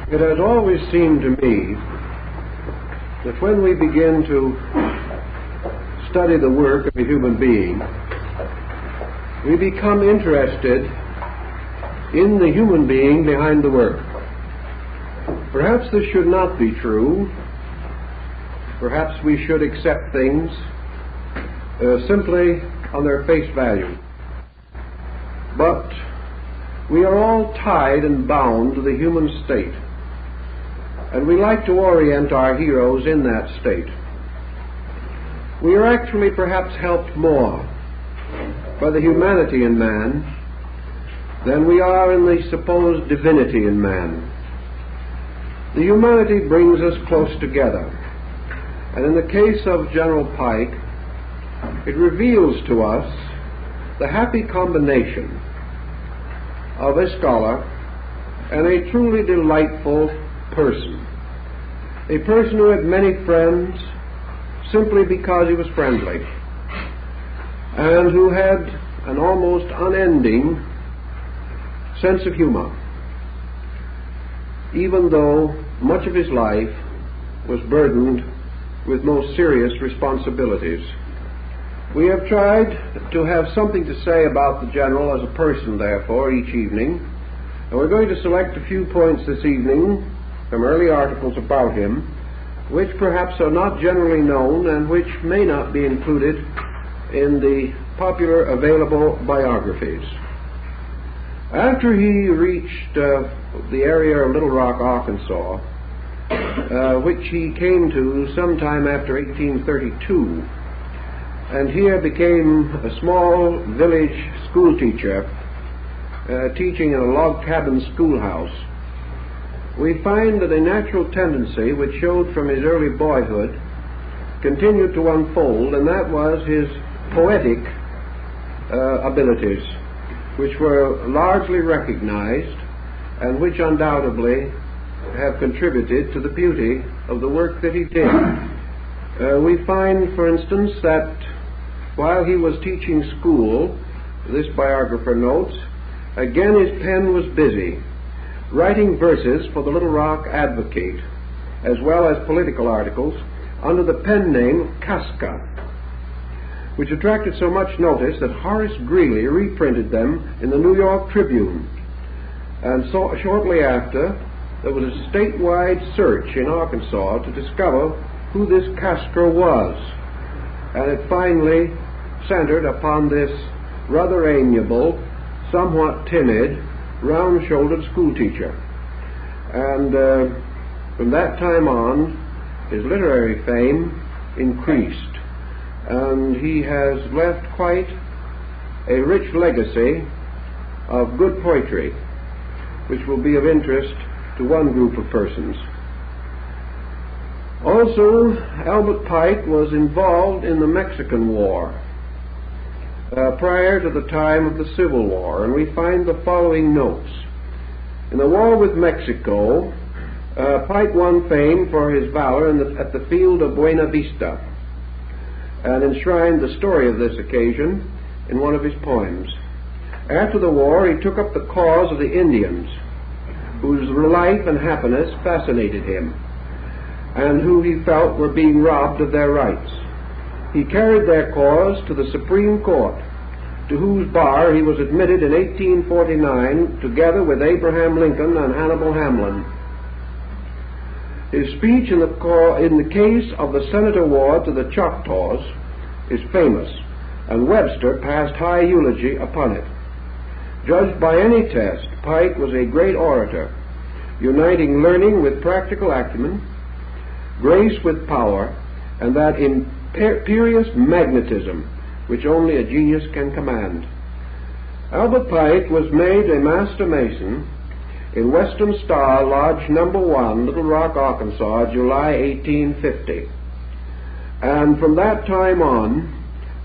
It has always seemed to me that when we begin to study the work of a human being, we become interested in the human being behind the work. Perhaps this should not be true. Perhaps we should accept things simply on their face value. But we are all tied and bound to the human state, and we like to orient our heroes in that state. We are actually perhaps helped more by the humanity in man than we are in the supposed divinity in man. The humanity brings us close together, and in the case of General Pike, it reveals to us the happy combination of a scholar and a truly delightful person. A person who had many friends simply because he was friendly, and who had an almost unending sense of humor, even though much of his life was burdened with most serious responsibilities. We have tried to have something to say about the General as a person, therefore, each evening, and we're going to select a few points this evening from early articles about him, which perhaps are not generally known and which may not be included in the popular available biographies. After he reached the area of Little Rock, Arkansas, which he came to sometime after 1832, and here became a small village school teacher, teaching in a log cabin schoolhouse, we find that a natural tendency which showed from his early boyhood continued to unfold, and that was his poetic abilities, which were largely recognized and which undoubtedly have contributed to the beauty of the work that he did. We find, for instance, that while he was teaching school, this biographer notes, again his pen was busy, writing verses for the Little Rock Advocate, as well as political articles, under the pen name Casca, which attracted so much notice that Horace Greeley reprinted them in the New York Tribune. And so shortly after, there was a statewide search in Arkansas to discover who this Casca was, and it finally centered upon this rather amiable, somewhat timid, round-shouldered schoolteacher. And from that time on, his literary fame increased, and he has left quite a rich legacy of good poetry, which will be of interest to one group of persons. Also, Albert Pike was involved in the Mexican War prior to the time of the Civil War, and we find the following notes. In the war with Mexico, Pike won fame for his valor at the field of Buena Vista, and enshrined the story of this occasion in one of his poems. After the war, he took up the cause of the Indians, whose life and happiness fascinated him, and who he felt were being robbed of their rights. He carried their cause to the Supreme Court, to whose bar he was admitted in 1849, together with Abraham Lincoln and Hannibal Hamlin. His speech in the case of the Senate Award to the Choctaws is famous, and Webster passed high eulogy upon it. Judged by any test, Pike was a great orator, uniting learning with practical acumen, grace with power, and that imperious magnetism which only a genius can command. Albert Pike was made a master mason in Western Star Lodge No. 1, Little Rock, Arkansas, July 1850. And from that time on,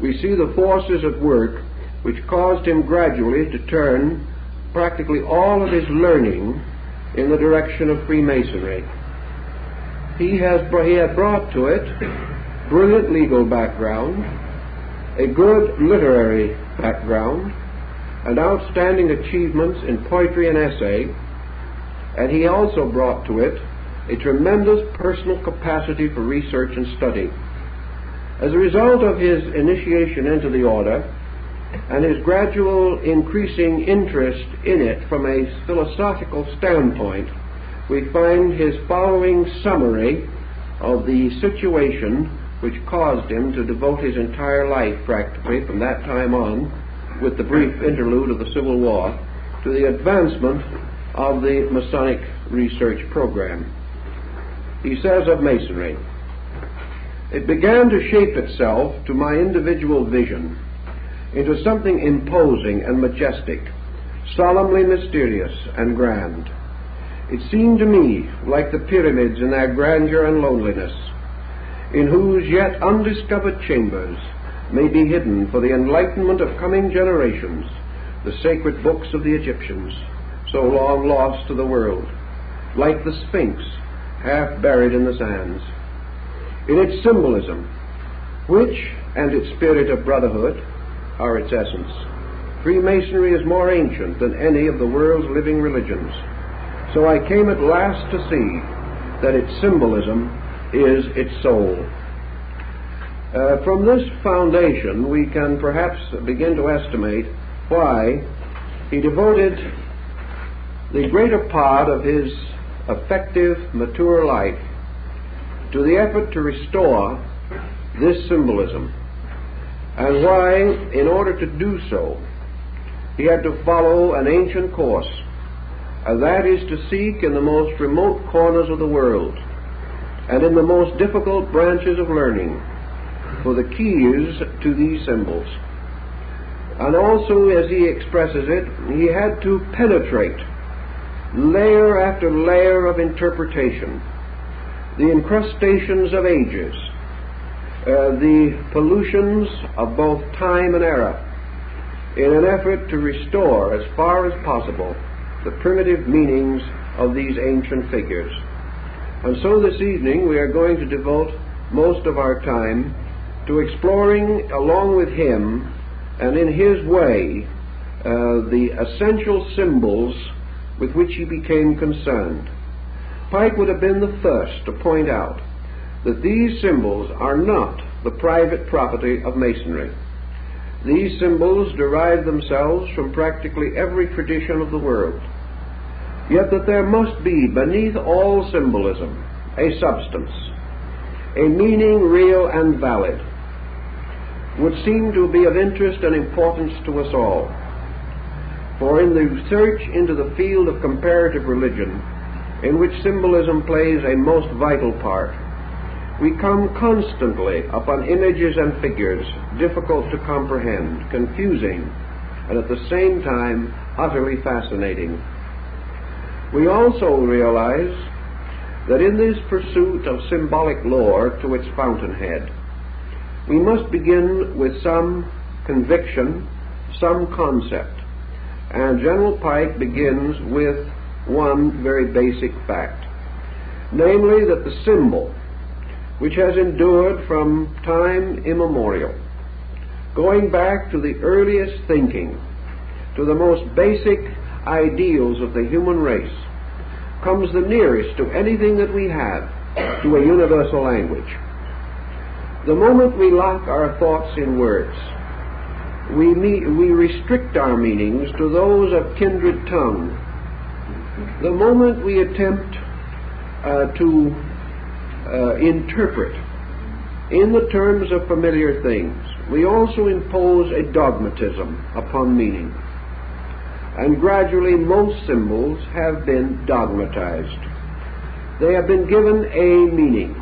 we see the forces at work which caused him gradually to turn practically all of his learning in the direction of Freemasonry. He had brought to it brilliant legal background, a good literary background, and outstanding achievements in poetry and essay, and he also brought to it a tremendous personal capacity for research and study. As a result of his initiation into the order and his gradual increasing interest in it from a philosophical standpoint, we find his following summary of the situation which caused him to devote his entire life practically from that time on, with the brief interlude of the Civil War, to the advancement of the Masonic research program. He says of Masonry, "It began to shape itself to my individual vision into something imposing and majestic, solemnly mysterious and grand. It seemed to me like the pyramids in their grandeur and loneliness, in whose yet undiscovered chambers may be hidden for the enlightenment of coming generations the sacred books of the Egyptians, so long lost to the world, like the Sphinx half buried in the sands. In its symbolism, which and its spirit of brotherhood are its essence, Freemasonry is more ancient than any of the world's living religions. So I came at last to see that its symbolism is its soul." From this foundation, we can perhaps begin to estimate why he devoted the greater part of his effective, mature life to the effort to restore this symbolism, and why, in order to do so, he had to follow an ancient course, and that is to seek in the most remote corners of the world and in the most difficult branches of learning for the keys to these symbols. And also, as he expresses it, he had to penetrate layer after layer of interpretation, the incrustations of ages, the pollutions of both time and era, in an effort to restore as far as possible the primitive meanings of these ancient figures. And so this evening we are going to devote most of our time to exploring along with him and in his way the essential symbols with which he became concerned. Pike would have been the first to point out that these symbols are not the private property of Masonry. These symbols derive themselves from practically every tradition of the world, yet that there must be beneath all symbolism a substance, a meaning real and valid, would seem to be of interest and importance to us all. For in the search into the field of comparative religion, in which symbolism plays a most vital part, we come constantly upon images and figures difficult to comprehend, confusing, and at the same time utterly fascinating. We also realize that in this pursuit of symbolic lore to its fountainhead, we must begin with some conviction, some concept, and General Pike begins with one very basic fact, namely that the symbol, which has endured from time immemorial, going back to the earliest thinking, to the most basic ideals of the human race, comes the nearest to anything that we have to a universal language. The moment we lock our thoughts in words, we restrict our meanings to those of kindred tongue. The moment we attempt to interpret in the terms of familiar things, we also impose a dogmatism upon meaning. And gradually most symbols have been dogmatized. They have been given a meaning,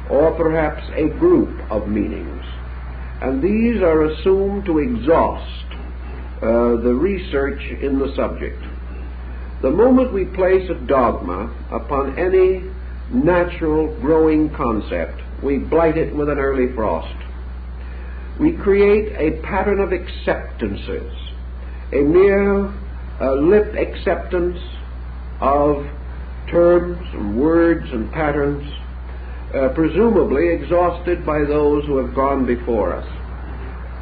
or perhaps a group of meanings, and these are assumed to exhaust the research in the subject. The moment we place a dogma upon any natural growing concept, we blight it with an early frost. We create a pattern of acceptances, a mere lip acceptance of terms and words and patterns, presumably exhausted by those who have gone before us.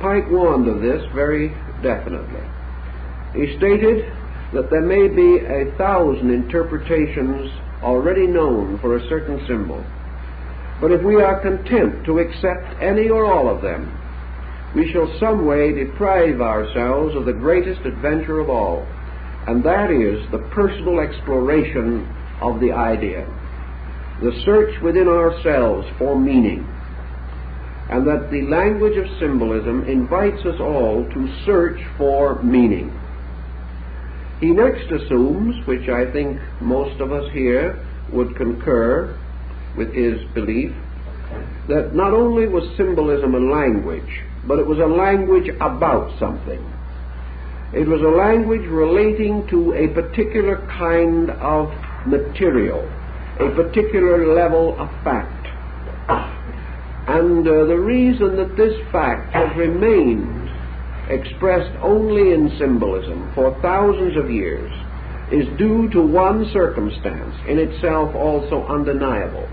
Pike warned of this very definitely. He stated that there may be 1,000 interpretations already known for a certain symbol. But if we are content to accept any or all of them, we shall some way deprive ourselves of the greatest adventure of all, and that is the personal exploration of the idea, the search within ourselves for meaning, and that the language of symbolism invites us all to search for meaning. He next assumes, which I think most of us here would concur with his belief, that not only was symbolism a language, but it was a language about something. It was a language relating to a particular kind of material, a particular level of fact. And the reason that this fact has remained expressed only in symbolism for thousands of years is due to one circumstance, in itself also undeniable.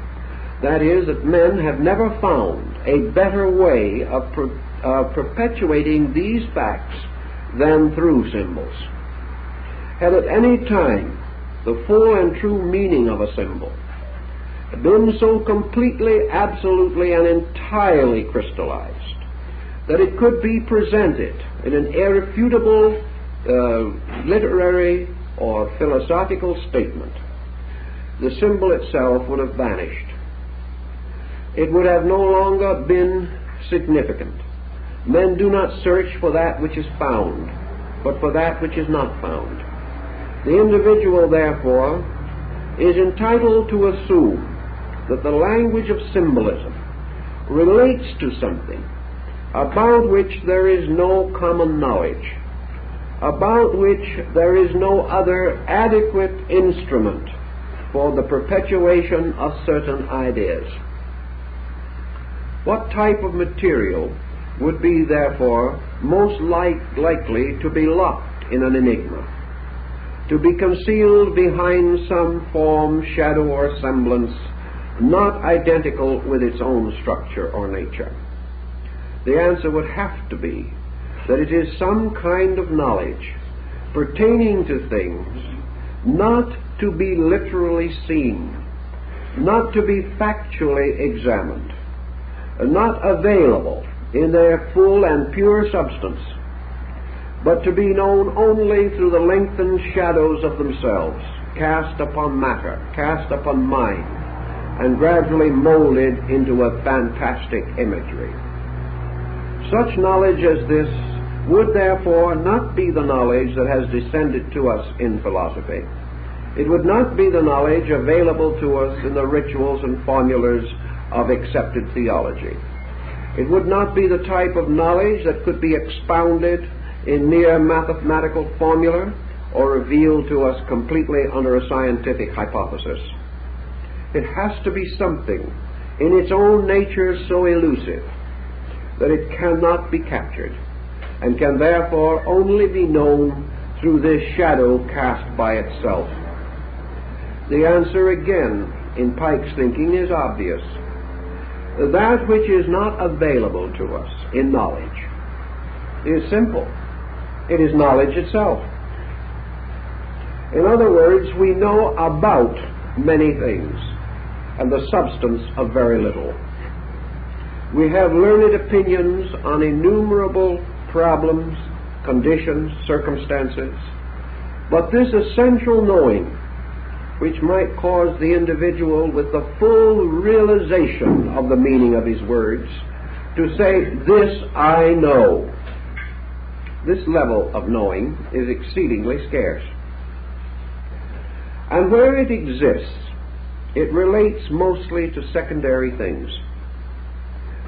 That is, that men have never found a better way of perpetuating these facts than through symbols. Had at any time the full and true meaning of a symbol been so completely, absolutely, and entirely crystallized that it could be presented in an irrefutable literary or philosophical statement, the symbol itself would have vanished. It would have no longer been significant. Men do not search for that which is found, but for that which is not found. The individual, therefore, is entitled to assume that the language of symbolism relates to something about which there is no common knowledge, about which there is no other adequate instrument for the perpetuation of certain ideas. What type of material would be, therefore, most likely to be locked in an enigma, to be concealed behind some form, shadow, or semblance not identical with its own structure or nature? The answer would have to be that it is some kind of knowledge pertaining to things not to be literally seen, not to be factually examined, not available in their full and pure substance, but to be known only through the lengthened shadows of themselves, cast upon matter, cast upon mind, and gradually molded into a fantastic imagery. Such knowledge as this would therefore not be the knowledge that has descended to us in philosophy. It would not be the knowledge available to us in the rituals and formulas of accepted theology. It would not be the type of knowledge that could be expounded in mere mathematical formula or revealed to us completely under a scientific hypothesis. It has to be something in its own nature so elusive that it cannot be captured, and can therefore only be known through this shadow cast by itself. The answer again, in Pike's thinking, is obvious. That which is not available to us in knowledge is simple. It is knowledge itself. In other words, we know about many things and the substance of very little. We have learned opinions on innumerable problems, conditions, circumstances, but this essential knowing, which might cause the individual with the full realization of the meaning of his words to say, "This I know," this level of knowing is exceedingly scarce. And where it exists, it relates mostly to secondary things.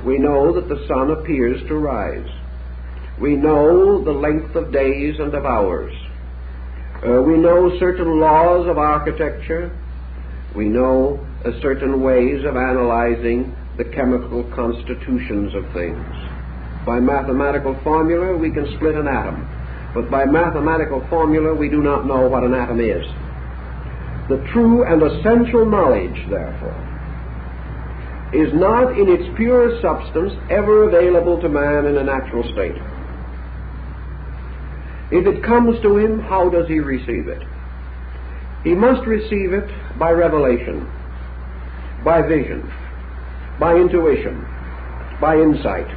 We know that the sun appears to rise. We know the length of days and of hours. We know certain laws of architecture. We know certain ways of analyzing the chemical constitutions of things. By mathematical formula, we can split an atom. But by mathematical formula, we do not know what an atom is. The true and essential knowledge, therefore, is not in its pure substance ever available to man in a natural state. If it comes to him, how does he receive it? He must receive it by revelation, by vision, by intuition, by insight.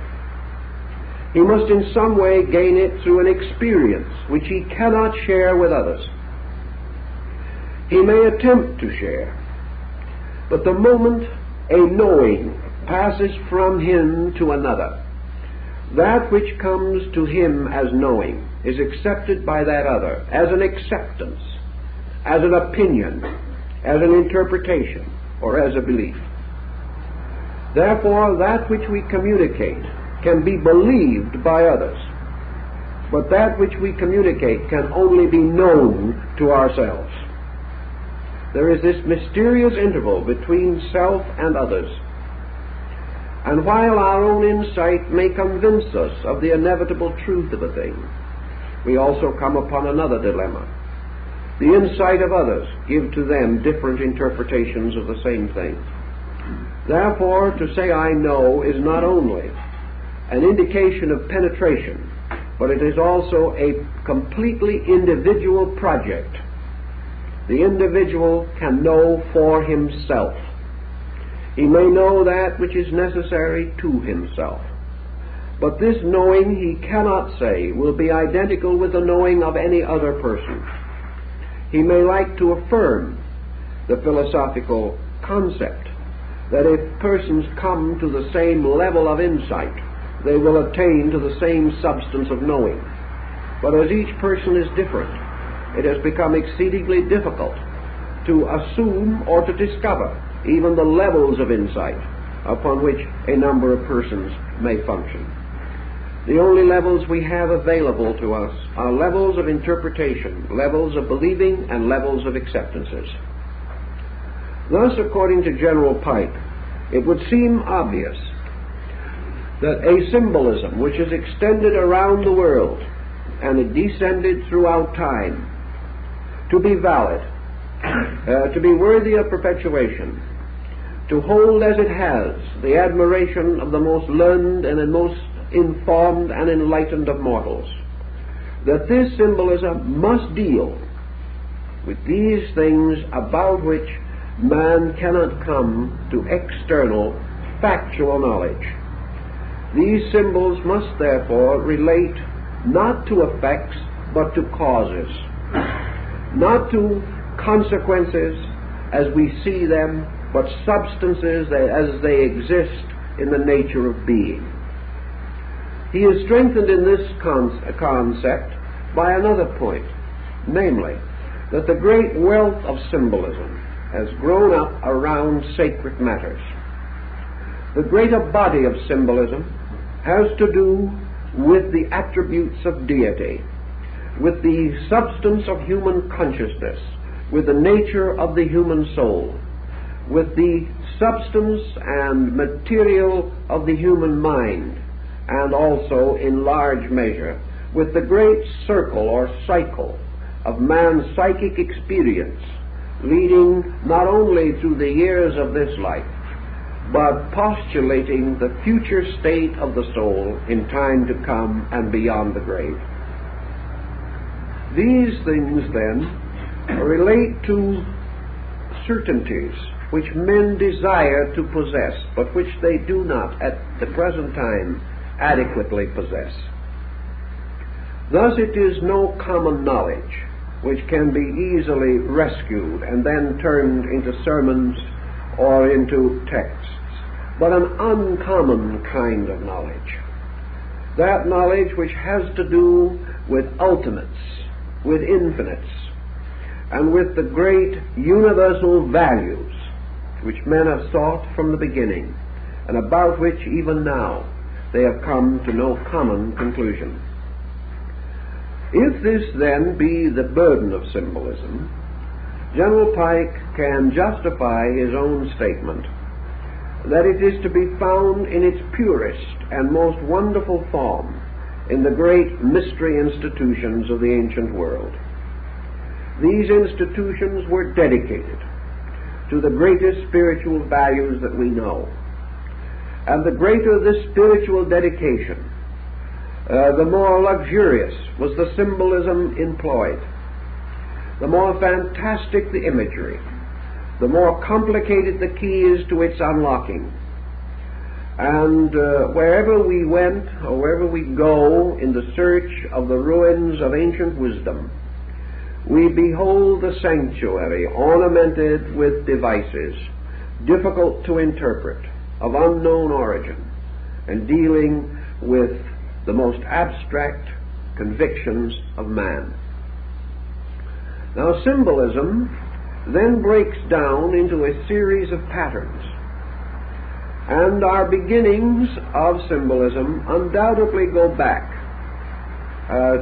He must in some way gain it through an experience which he cannot share with others. He may attempt to share, but the moment a knowing passes from him to another, that which comes to him as knowing is accepted by that other as an acceptance, as an opinion, as an interpretation, or as a belief. Therefore, that which we communicate can be believed by others, but that which we communicate can only be known to ourselves. There is this mysterious interval between self and others. And while our own insight may convince us of the inevitable truth of a thing, we also come upon another dilemma. The insight of others give to them different interpretations of the same thing. Therefore, to say I know is not only an indication of penetration, but it is also a completely individual project. The individual can know for himself. He may know that which is necessary to himself. But this knowing, he cannot say, will be identical with the knowing of any other person. He may like to affirm the philosophical concept that if persons come to the same level of insight, they will attain to the same substance of knowing. But as each person is different, it has become exceedingly difficult to assume or to discover even the levels of insight upon which a number of persons may function. The only levels we have available to us are levels of interpretation, levels of believing, and levels of acceptances. Thus, according to General Pike, it would seem obvious that a symbolism which is extended around the world and it descended throughout time, to be valid, to be worthy of perpetuation, to hold as it has the admiration of the most learned and the most informed and enlightened of mortals, that this symbolism must deal with these things about which man cannot come to external factual knowledge. These symbols must therefore relate not to effects but to causes, not to consequences as we see them, but substances as they exist in the nature of being. He is strengthened in this concept by another point, namely, that the great wealth of symbolism has grown up around sacred matters. The greater body of symbolism has to do with the attributes of deity, with the substance of human consciousness, with the nature of the human soul, with the substance and material of the human mind, and also, in large measure, with the great circle or cycle of man's psychic experience, leading not only through the years of this life, but postulating the future state of the soul in time to come and beyond the grave. These things, then, relate to certainties which men desire to possess, but which they do not at the present time adequately possess. Thus it is no common knowledge which can be easily rescued and then turned into sermons or into texts, but an uncommon kind of knowledge. That knowledge which has to do with ultimates, with infinites, and with the great universal values which men have sought from the beginning, and about which even now they have come to no common conclusion. If this then be the burden of symbolism, General Pike can justify his own statement that it is to be found in its purest and most wonderful form in the great mystery institutions of the ancient world. These institutions were dedicated to the greatest spiritual values that we know. And the greater this spiritual dedication, the more luxurious was the symbolism employed, the more fantastic the imagery, the more complicated the keys to its unlocking. And wherever we went, or wherever we go in the search of the ruins of ancient wisdom, we behold the sanctuary ornamented with devices difficult to interpret, of unknown origin, and dealing with the most abstract convictions of man. Now, symbolism then breaks down into a series of patterns, and our beginnings of symbolism undoubtedly go back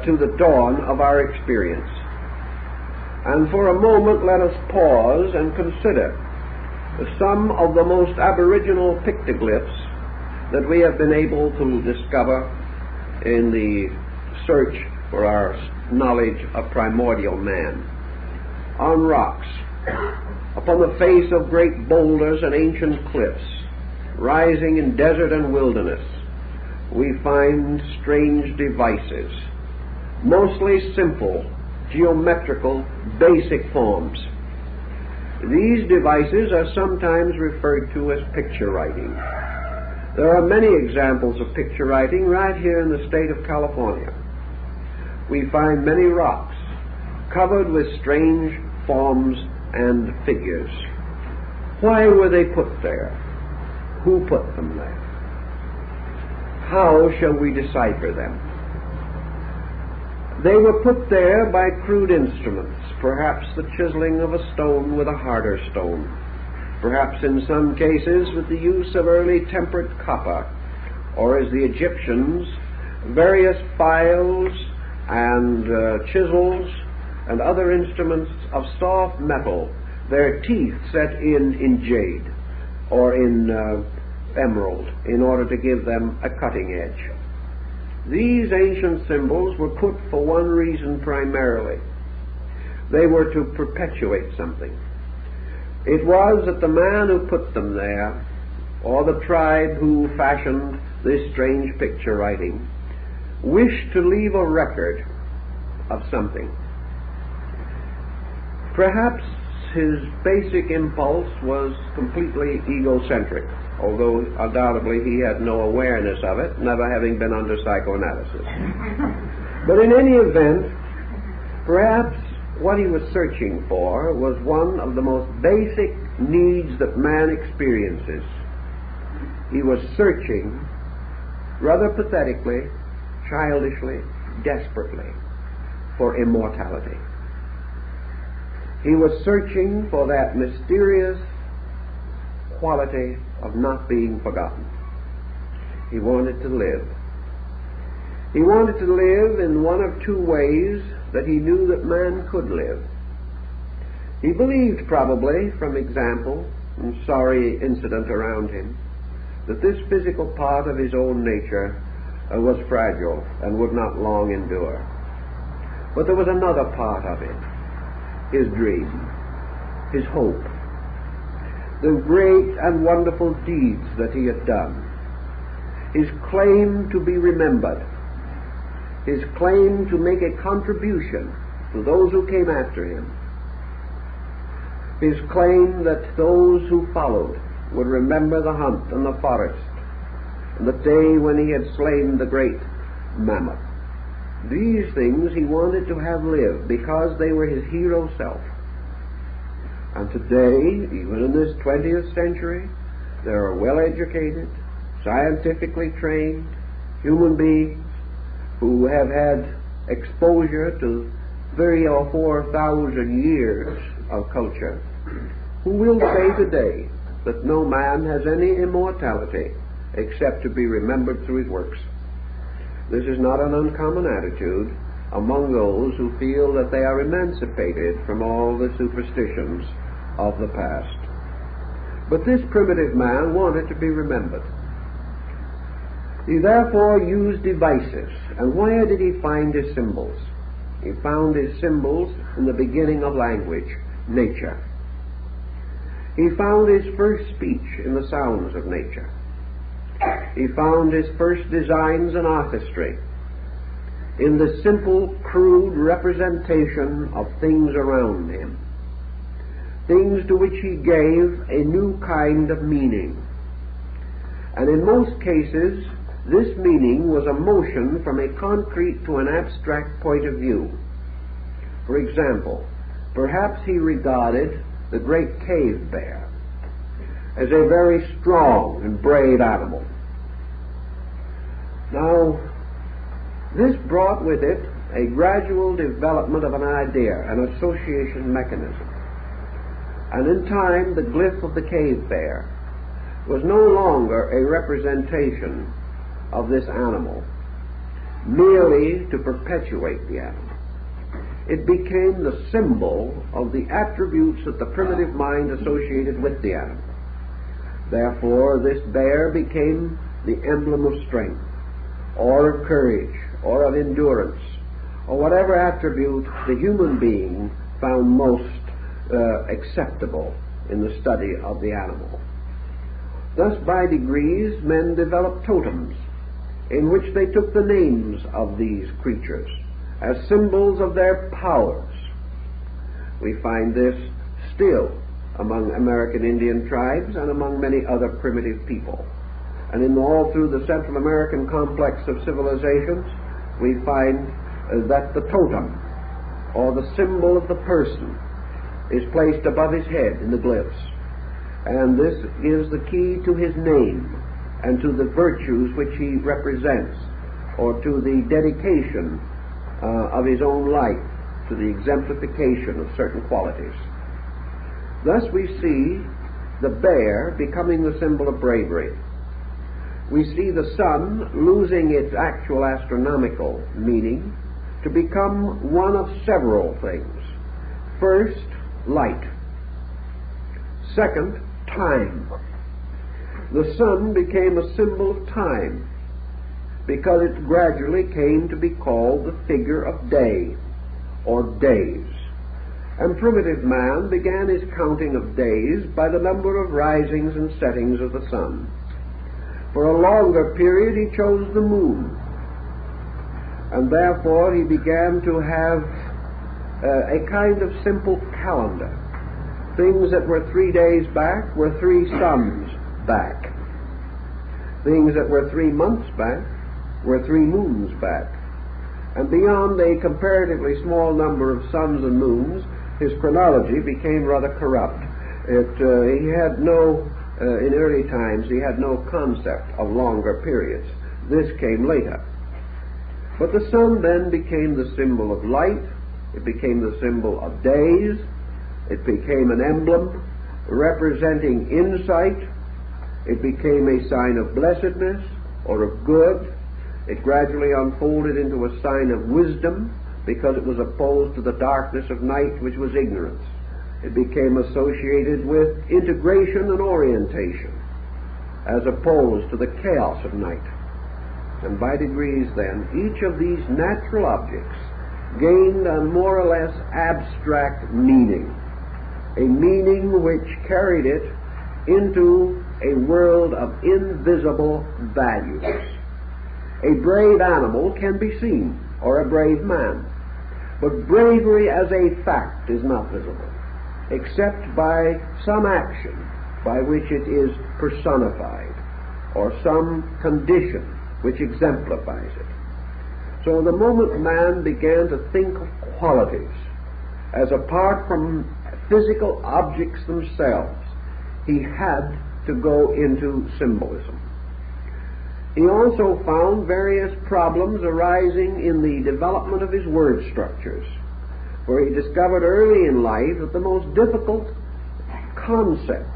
to the dawn of our experience. And for a moment let us pause and consider some of the most aboriginal pictoglyphs that we have been able to discover in the search for our knowledge of primordial man. On rocks, upon the face of great boulders and ancient cliffs, rising in desert and wilderness, we find strange devices, mostly simple, geometrical, basic forms. These devices are sometimes referred to as picture writing. There are many examples of picture writing right here in the state of California. We find many rocks covered with strange forms and figures. Why were they put there? Who put them there? How shall we decipher them? They were put there by crude instruments, perhaps the chiseling of a stone with a harder stone, perhaps in some cases with the use of early tempered copper, or as the Egyptians, various files and chisels and other instruments of soft metal, their teeth set in jade or in emerald in order to give them a cutting edge. These ancient symbols were put for one reason primarily. They were to perpetuate something. It was that the man who put them there, or the tribe who fashioned this strange picture writing, wished to leave a record of something. Perhaps his basic impulse was completely egocentric, although undoubtedly he had no awareness of it, never having been under psychoanalysis. But in any event, perhaps what he was searching for was one of the most basic needs that man experiences. He was searching, rather pathetically, childishly, desperately, for immortality. He was searching for that mysterious quality of not being forgotten. He wanted to live. He wanted to live in one of two ways that he knew that man could live. He believed, probably from example and sorry incident around him, that this physical part of his own nature was fragile and would not long endure. But there was another part of it, his dream, his hope, the great and wonderful deeds that he had done, his claim to be remembered, his claim to make a contribution to those who came after him, his claim that those who followed would remember the hunt and the forest and the day when he had slain the great mammoth. These things he wanted to have lived because they were his hero self. And today, even in this 20th century, there are well-educated, scientifically trained human beings who have had exposure to 3,000 or 4,000 years of culture, who will say today that no man has any immortality except to be remembered through his works. This is not an uncommon attitude among those who feel that they are emancipated from all the superstitions of the past. But this primitive man wanted to be remembered. He therefore used devices. And where did he find his symbols? He found his symbols in the beginning of language, nature. He found his first speech in the sounds of nature. He found his first designs and artistry in the simple, crude representation of things around him, things to which he gave a new kind of meaning. And in most cases, this meaning was a motion from a concrete to an abstract point of view. For example, perhaps he regarded the great cave bear as a very strong and brave animal. Now, this brought with it a gradual development of an idea, an association mechanism. And in time, the glyph of the cave bear was no longer a representation of this animal, merely to perpetuate the animal. It became the symbol of the attributes that the primitive mind associated with the animal. Therefore, this bear became the emblem of strength, or of courage, or of endurance, or whatever attribute the human being found most acceptable in the study of the animal. Thus, by degrees, men developed totems in which they took the names of these creatures as symbols of their powers. We find this still among American Indian tribes and among many other primitive people. And all through the Central American complex of civilizations, we find that the totem, or the symbol of the person, is placed above his head in the glyphs. And this is the key to his name and to the virtues which he represents, or to the dedication of his own life, to the exemplification of certain qualities. Thus we see the bear becoming the symbol of bravery. We see the sun losing its actual astronomical meaning to become one of several things. First, light. Second, time. The sun became a symbol of time because it gradually came to be called the figure of day, or days. And primitive man began his counting of days by the number of risings and settings of the sun. For a longer period he chose the moon, and therefore he began to have a kind of simple calendar. Things that were 3 days back were 3 suns back. Things that were 3 months back were 3 moons back. And beyond a comparatively small number of suns and moons, his chronology became rather corrupt. He had no, in early times, he had no concept of longer periods. This came later. But the sun then became the symbol of light. It became the symbol of days. It became an emblem representing insight. It became a sign of blessedness or of good. It gradually unfolded into a sign of wisdom because it was opposed to the darkness of night, which was ignorance. It became associated with integration and orientation as opposed to the chaos of night. And by degrees then, each of these natural objects gained a more or less abstract meaning, a meaning which carried it into a world of invisible values. A brave animal can be seen, or a brave man, but bravery as a fact is not visible, except by some action by which it is personified, or some condition which exemplifies it. So the moment man began to think of qualities as apart from physical objects themselves, he had to go into symbolism. He also found various problems arising in the development of his word structures, for he discovered early in life that the most difficult concept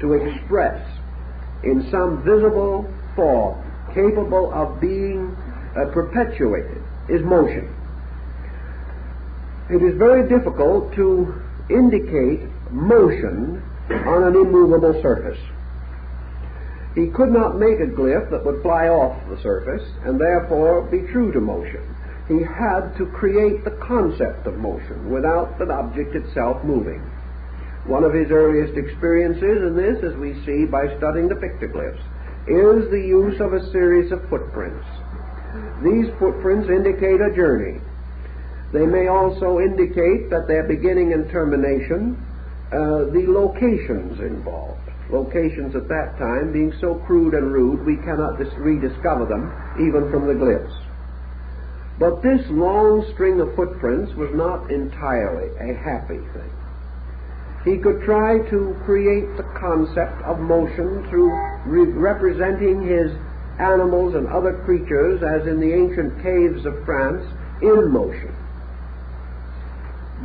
to express in some visible form capable of being perpetuated is motion. It is very difficult to indicate motion on an immovable surface. He could not make a glyph that would fly off the surface and therefore be true to motion. He had to create the concept of motion without the object itself moving. One of his earliest experiences in this, as we see by studying the pictoglyphs, is the use of a series of footprints. These footprints indicate a journey. They may also indicate that their beginning and termination, the locations involved. Locations at that time being so crude and rude we cannot rediscover them even from the glyphs. But this long string of footprints was not entirely a happy thing. He could try to create the concept of motion through representing his animals and other creatures, as in the ancient caves of France, in motion.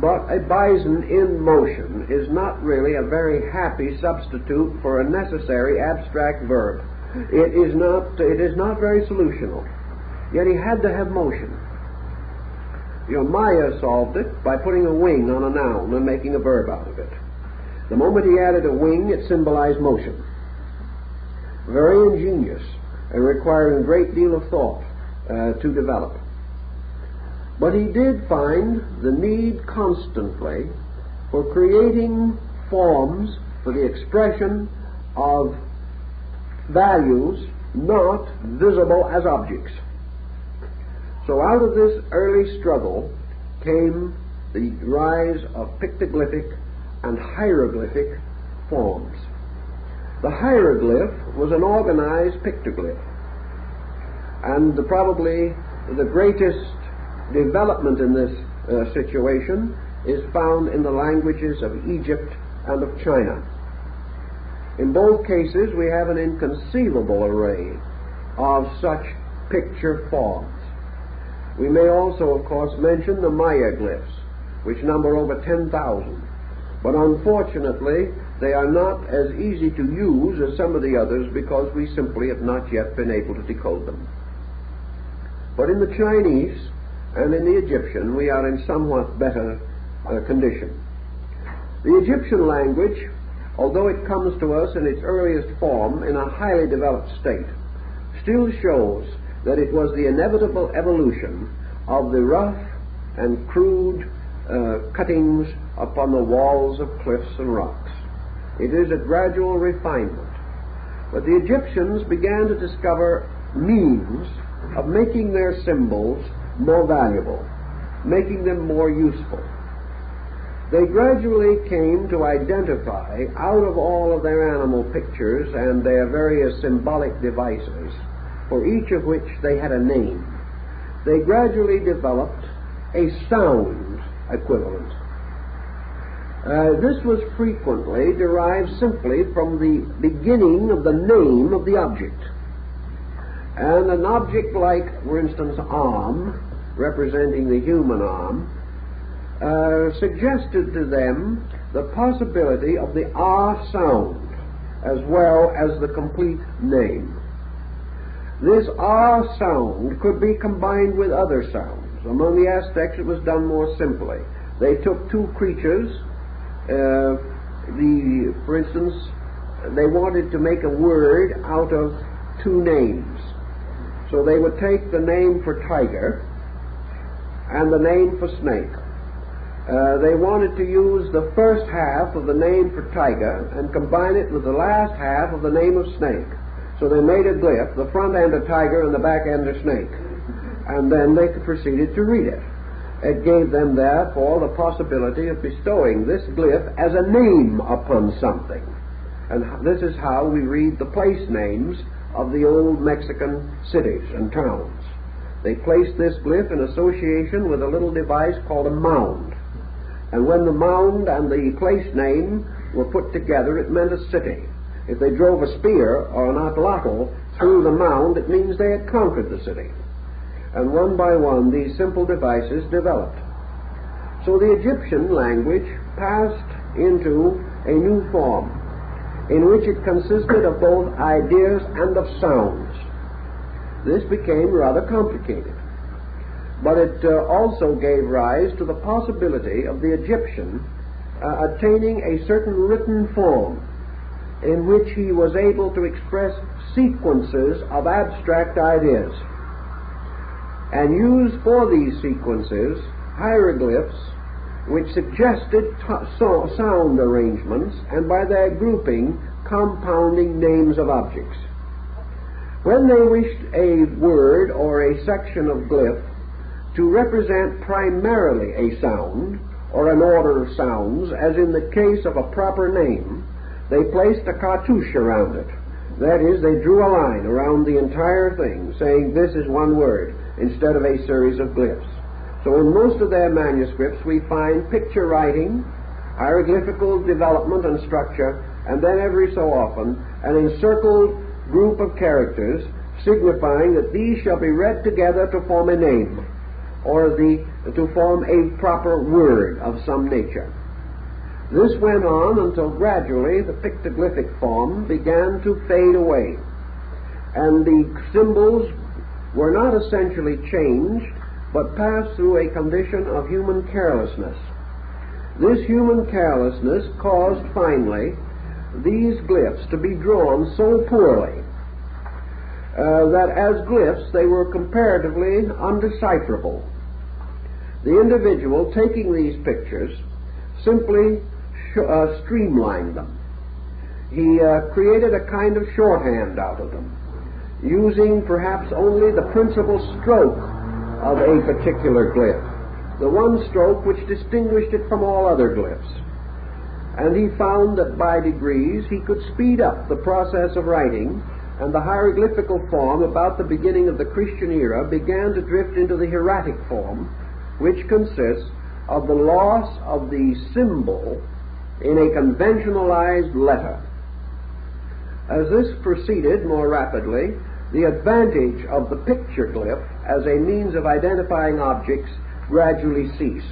But a bison in motion is not really a very happy substitute for a necessary abstract verb. It is not very solutional. Yet he had to have motion. Maya solved it by putting a wing on a noun and making a verb out of it. The moment he added a wing, it symbolized motion. Very ingenious and requiring a great deal of thought to develop. But he did find the need constantly for creating forms for the expression of values not visible as objects. So out of this early struggle came the rise of pictoglyphic and hieroglyphic forms. The hieroglyph was an organized pictoglyph, and probably the greatest development in this situation is found in the languages of Egypt and of China. In both cases we have an inconceivable array of such picture forms. We may also, of course, mention the Maya glyphs, which number over 10,000. But unfortunately, they are not as easy to use as some of the others because we simply have not yet been able to decode them. But in the Chinese and in the Egyptian, we are in somewhat better condition. The Egyptian language, although it comes to us in its earliest form in a highly developed state, still shows that it was the inevitable evolution of the rough and crude cuttings upon the walls of cliffs and rocks. It is a gradual refinement. But the Egyptians began to discover means of making their symbols more valuable, making them more useful. They gradually came to identify, out of all of their animal pictures and their various symbolic devices, for each of which they had a name, they gradually developed a sound equivalent. This was frequently derived simply from the beginning of the name of the object. And an object like, for instance, arm, representing the human arm, suggested to them the possibility of the R sound as well as the complete name. This R sound could be combined with other sounds. Among the Aztecs it was done more simply. They took two creatures, for instance, they wanted to make a word out of two names. So they would take the name for tiger and the name for snake. They wanted to use the first half of the name for tiger and combine it with the last half of the name of snake. So they made a glyph, the front end a tiger and the back end a snake. And then they proceeded to read it. It gave them, therefore, the possibility of bestowing this glyph as a name upon something. And this is how we read the place names of the old Mexican cities and towns. They placed this glyph in association with a little device called a mound. And when the mound and the place name were put together, it meant a city. If they drove a spear or an atlatl through the mound, it means they had conquered the city. And one by one, these simple devices developed. So the Egyptian language passed into a new form, in which it consisted of both ideas and of sounds. This became rather complicated. But it also gave rise to the possibility of the Egyptian attaining a certain written form in which he was able to express sequences of abstract ideas and use for these sequences hieroglyphs which suggested sound arrangements and by their grouping compounding names of objects. When they wished a word or a section of glyph to represent primarily a sound or an order of sounds, as in the case of a proper name, they placed a cartouche around it. That is, they drew a line around the entire thing, saying this is one word, instead of a series of glyphs. So in most of their manuscripts we find picture writing, hieroglyphical development and structure, and then every so often an encircled group of characters signifying that these shall be read together to form a name, or to form a proper word of some nature. This went on until gradually the pictoglyphic form began to fade away, and the symbols were not essentially changed, but passed through a condition of human carelessness. This human carelessness caused finally these glyphs to be drawn so poorly that as glyphs they were comparatively undecipherable. The individual taking these pictures simply streamlined them. He created a kind of shorthand out of them, using perhaps only the principal stroke of a particular glyph, the one stroke which distinguished it from all other glyphs. And he found that by degrees he could speed up the process of writing, and the hieroglyphical form about the beginning of the Christian era began to drift into the hieratic form, which consists of the loss of the symbol in a conventionalized letter. As this proceeded more rapidly, the advantage of the picture glyph as a means of identifying objects gradually ceased,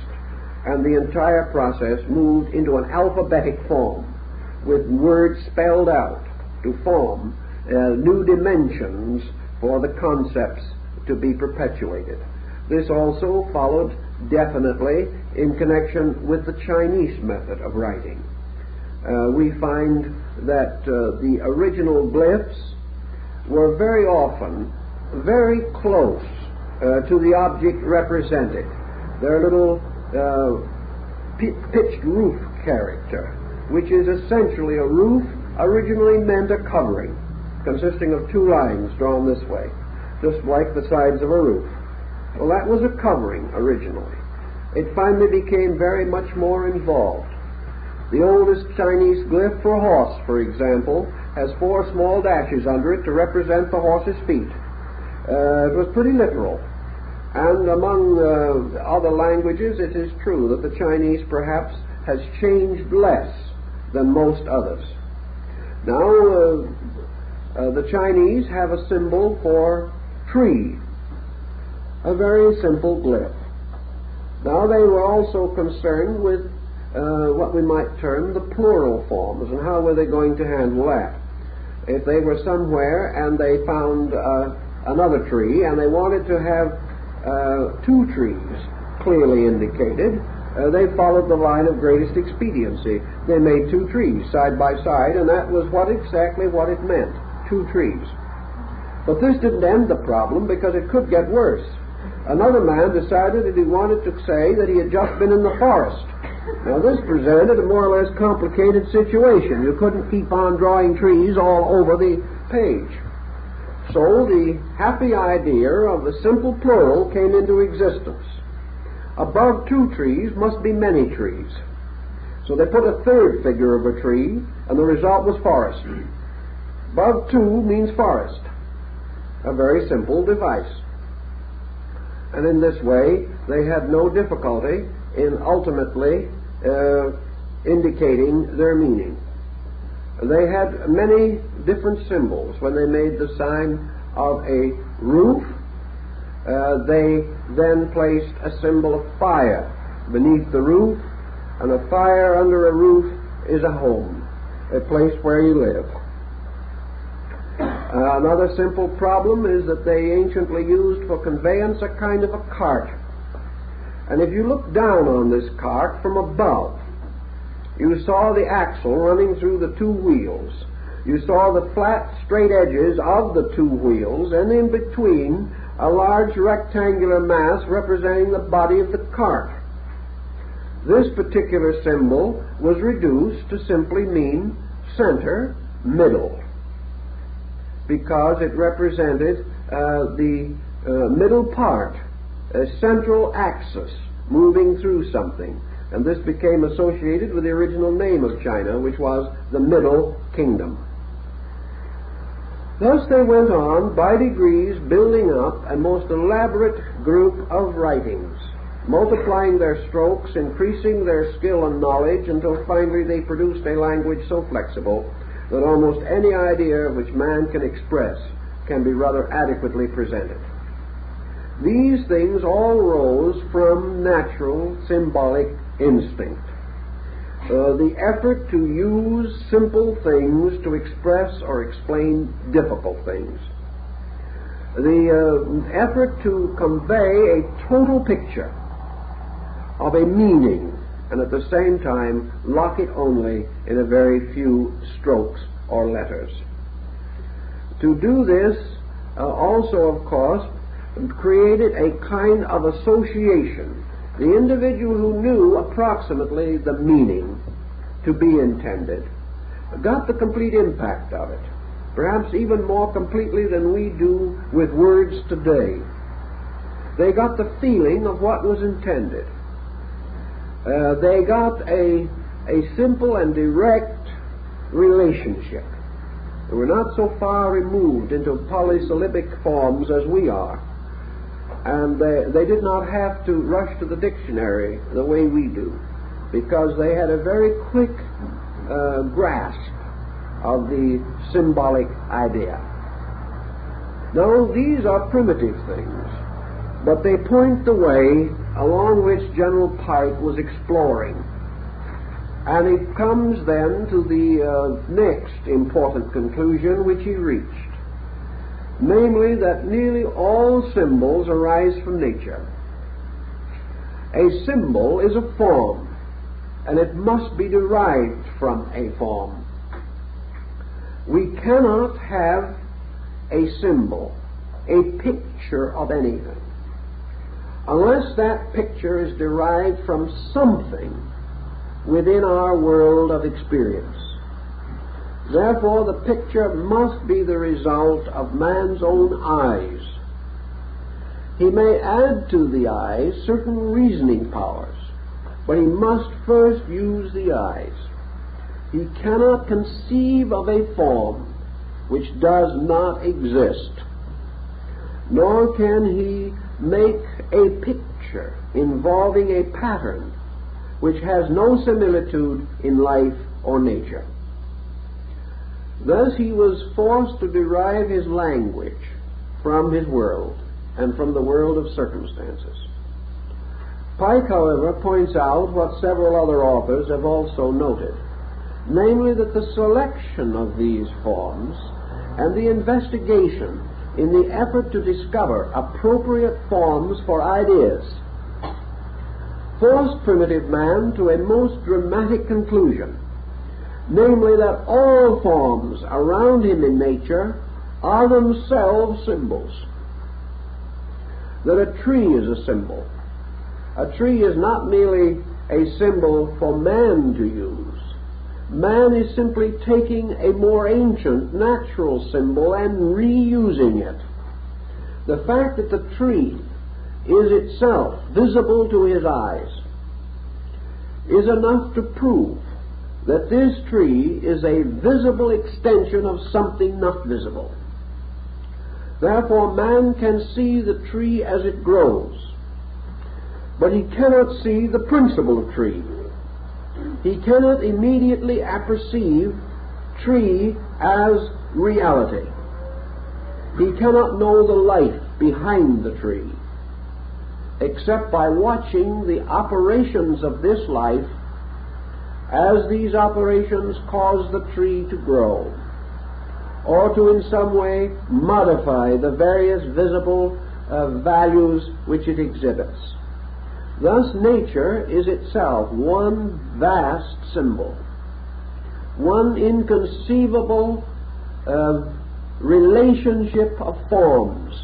and the entire process moved into an alphabetic form, with words spelled out to form new dimensions for the concepts to be perpetuated. This also followed definitely in connection with the Chinese method of writing. We find that the original glyphs were very often very close to the object represented. Their little pitched roof character, which is essentially a roof, originally meant a covering, consisting of two lines drawn this way, just like the sides of a roof. Well, that was a covering originally. It finally became very much more involved. The oldest Chinese glyph for a horse, for example, has 4 small dashes under it to represent the horse's feet. It was pretty literal. And among other languages, it is true that the Chinese perhaps has changed less than most others. Now, the Chinese have a symbol for tree, a very simple glyph. Now, they were also concerned with what we might term the plural forms, and how were they going to handle that? If they were somewhere and they found another tree, and they wanted to have 2 trees clearly indicated, they followed the line of greatest expediency. They made 2 trees side by side, and that was exactly what it meant, 2 trees. But this didn't end the problem, because it could get worse. Another man decided that he wanted to say that he had just been in the forest. Now, this presented a more or less complicated situation. You couldn't keep on drawing trees all over the page. So the happy idea of the simple plural came into existence. Above 2 trees must be many trees. So they put a 3rd figure of a tree, and the result was forest. Above 2 means forest. A very simple device. And in this way, they had no difficulty in ultimately indicating their meaning. They had many different symbols. When they made the sign of a roof, they then placed a symbol of fire beneath the roof, and a fire under a roof is a home, a place where you live. Another simple problem is that they anciently used for conveyance a kind of a cart. And if you look down on this cart from above, you saw the axle running through the 2 wheels. You saw the flat, straight edges of the 2 wheels, and in between a large rectangular mass representing the body of the cart. This particular symbol was reduced to simply mean center, middle. because it represented the middle part, a central axis moving through something. And this became associated with the original name of China, which was the Middle Kingdom. Thus they went on, by degrees, building up a most elaborate group of writings, multiplying their strokes, increasing their skill and knowledge, until finally they produced a language so flexible that almost any idea which man can express can be rather adequately presented. These things all rose from natural symbolic instinct. The effort to use simple things to express or explain difficult things. The effort to convey a total picture of a meaning, and at the same time lock it only in a very few strokes or letters. To do this also, of course, created a kind of association. The individual who knew approximately the meaning to be intended got the complete impact of it, perhaps even more completely than we do with words today. They got the feeling of what was intended. They got a simple and direct relationship. They were not so far removed into polysyllabic forms as we are. And they did not have to rush to the dictionary the way we do, because they had a very quick grasp of the symbolic idea. Now, these are primitive things, but they point the way along which General Pike was exploring. And it comes then to the next important conclusion which he reached. Namely, that nearly all symbols arise from nature. A symbol is a form, and it must be derived from a form. We cannot have a symbol, a picture of anything, unless that picture is derived from something within our world of experience. Therefore, the picture must be the result of man's own eyes. He may add to the eyes certain reasoning powers, but he must first use the eyes. He cannot conceive of a form which does not exist, nor can he make a picture involving a pattern which has no similitude in life or nature. Thus he was forced to derive his language from his world and from the world of circumstances. Pike, however, points out what several other authors have also noted, namely that the selection of these forms and the investigation in the effort to discover appropriate forms for ideas forced primitive man to a most dramatic conclusion, namely that all forms around him in nature are themselves symbols. That a tree is a symbol. A tree is not merely a symbol for man to use. Man is simply taking a more ancient natural symbol and reusing it. The fact that the tree is itself visible to his eyes is enough to prove that this tree is a visible extension of something not visible. Therefore, man can see the tree as it grows, but he cannot see the principle of tree. He cannot immediately apperceive tree as reality. He cannot know the life behind the tree, except by watching the operations of this life as these operations cause the tree to grow, or to in some way modify the various visible values which it exhibits. Thus nature is itself one vast symbol, one inconceivable relationship of forms,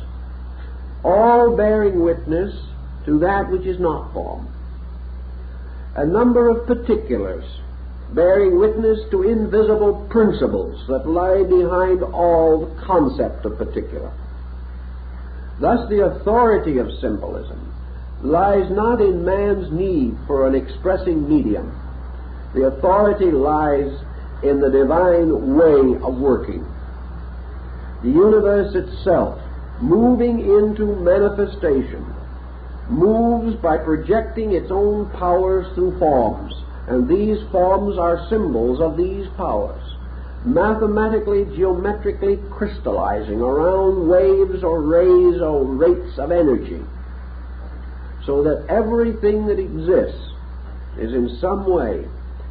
all bearing witness to that which is not form. A number of particulars bearing witness to invisible principles that lie behind all the concept of particular. Thus the authority of symbolism lies not in man's need for an expressing medium. The authority lies in the divine way of working. The universe itself, moving into manifestation, moves by projecting its own powers through forms, and these forms are symbols of these powers, mathematically, geometrically crystallizing around waves or rays or rates of energy, so that everything that exists is in some way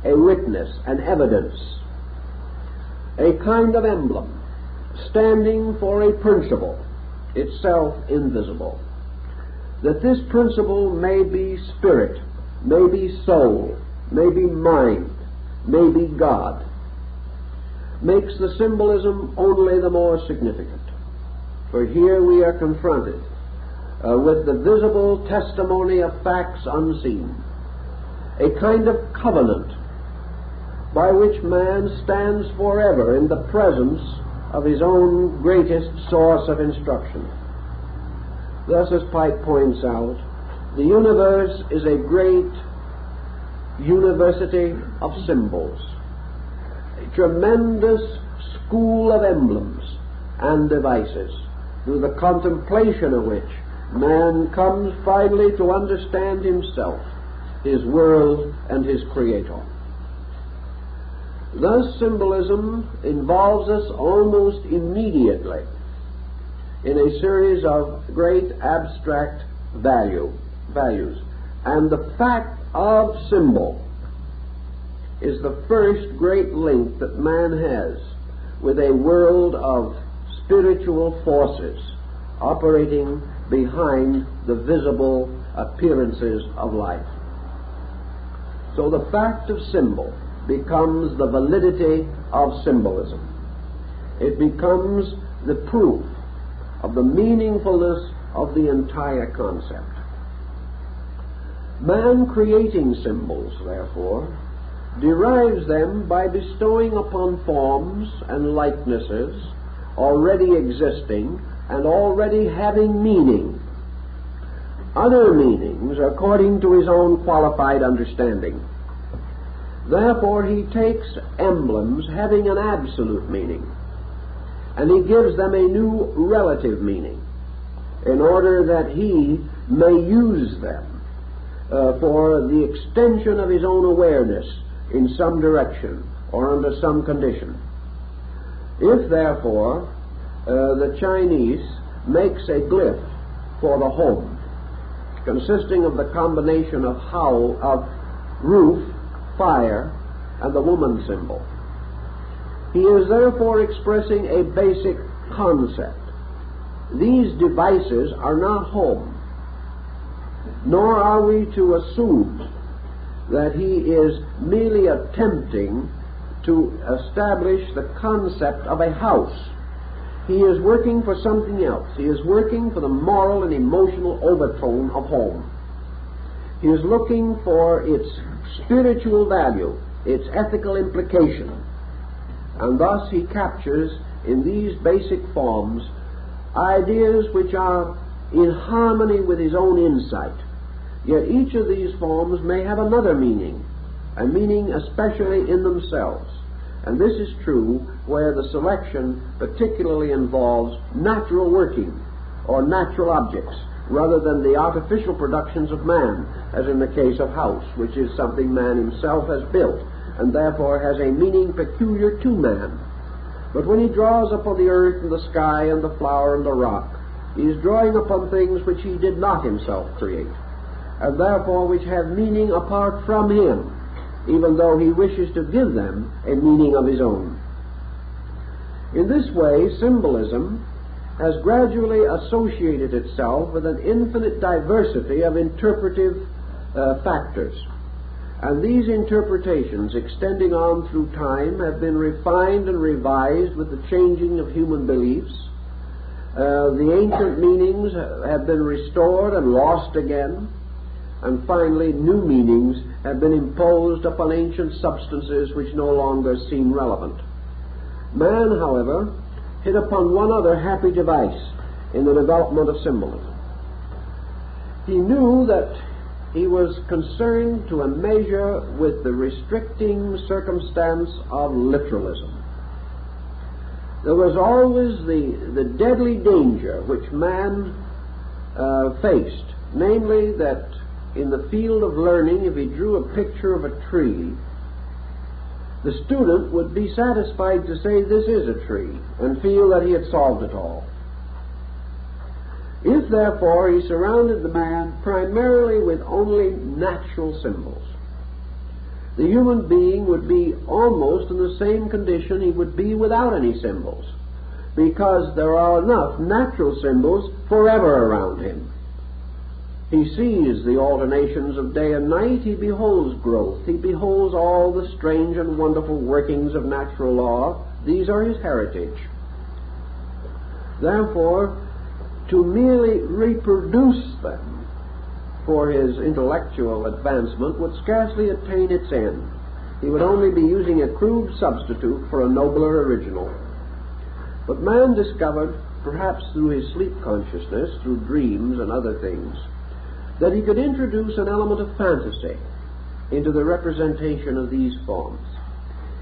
a witness, an evidence, a kind of emblem, standing for a principle, itself invisible. That this principle may be spirit, may be soul, may be mind, may be God, makes the symbolism only the more significant. For here we are confronted with the visible testimony of facts unseen, a kind of covenant by which man stands forever in the presence of his own greatest source of instruction. Thus, as Pike points out, the universe is a great university of symbols, a tremendous school of emblems and devices, through the contemplation of which man comes finally to understand himself, his world, and his Creator. Thus, symbolism involves us almost immediately in a series of great abstract values. And the fact of symbol is the first great link that man has with a world of spiritual forces operating behind the visible appearances of life. So the fact of symbol becomes the validity of symbolism. It becomes the proof of the meaningfulness of the entire concept. Man creating symbols, therefore, derives them by bestowing upon forms and likenesses already existing and already having meaning, other meanings according to his own qualified understanding. Therefore he takes emblems having an absolute meaning, and he gives them a new relative meaning in order that he may use them for the extension of his own awareness in some direction or under some condition. If, therefore, the Chinese makes a glyph for the home, consisting of the combination of roof, fire, and the woman symbol, he is therefore expressing a basic concept. These devices are not home, nor are we to assume that he is merely attempting to establish the concept of a house. He is working for something else. He is working for the moral and emotional overtone of home. He is looking for its spiritual value, its ethical implication, and thus he captures in these basic forms ideas which are in harmony with his own insight. Yet each of these forms may have another meaning, a meaning especially in themselves. And this is true where the selection particularly involves natural working or natural objects rather than the artificial productions of man, as in the case of house, which is something man himself has built and therefore has a meaning peculiar to man. But when he draws upon the earth and the sky and the flower and the rock, he is drawing upon things which he did not himself create, and therefore which have meaning apart from him, even though he wishes to give them a meaning of his own. In this way, symbolism has gradually associated itself with an infinite diversity of interpretive factors. And these interpretations, extending on through time, have been refined and revised with the changing of human beliefs. The ancient meanings have been restored and lost again, and finally new meanings have been imposed upon ancient substances which no longer seem relevant. Man, however, hit upon one other happy device in the development of symbolism. He knew that he was concerned to a measure with the restricting circumstance of literalism. There was always the deadly danger which man faced, namely that in the field of learning, if he drew a picture of a tree, the student would be satisfied to say this is a tree and feel that he had solved it all. If, therefore, he surrounded the man primarily with only natural symbols, the human being would be almost in the same condition he would be without any symbols, because there are enough natural symbols forever around him. He sees the alternations of day and night, he beholds growth, he beholds all the strange and wonderful workings of natural law. These are his heritage. Therefore, to merely reproduce them for his intellectual advancement would scarcely attain its end. He would only be using a crude substitute for a nobler original. But man discovered, perhaps through his sleep consciousness, through dreams and other things, that he could introduce an element of fantasy into the representation of these forms.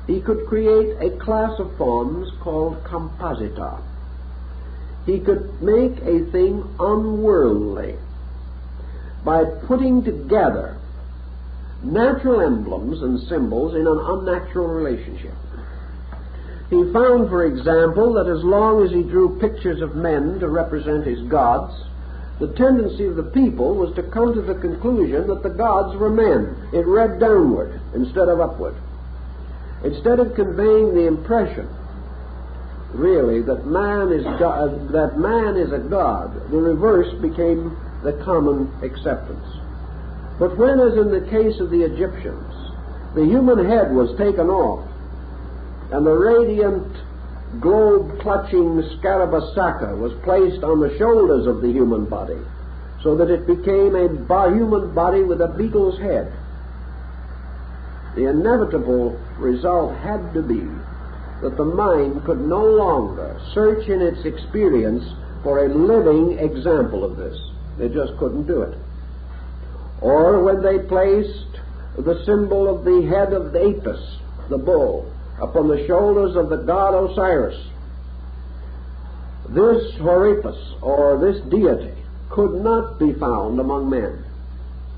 He could create a class of forms called composita. He could make a thing unworldly by putting together natural emblems and symbols in an unnatural relationship. He found, for example, that as long as he drew pictures of men to represent his gods, the tendency of the people was to come to the conclusion that the gods were men. It read downward instead of upward. Instead of conveying the impression, really, that man is a god, the reverse became the common acceptance. But when, as in the case of the Egyptians, the human head was taken off, and the radiant, globe-clutching scarabasaka was placed on the shoulders of the human body, so that it became a human body with a beetle's head, the inevitable result had to be that the mind could no longer search in its experience for a living example of this. They just couldn't do it. Or when they placed the symbol of the head of the Apis, the bull, upon the shoulders of the god Osiris, this Horipus, or this deity, could not be found among men.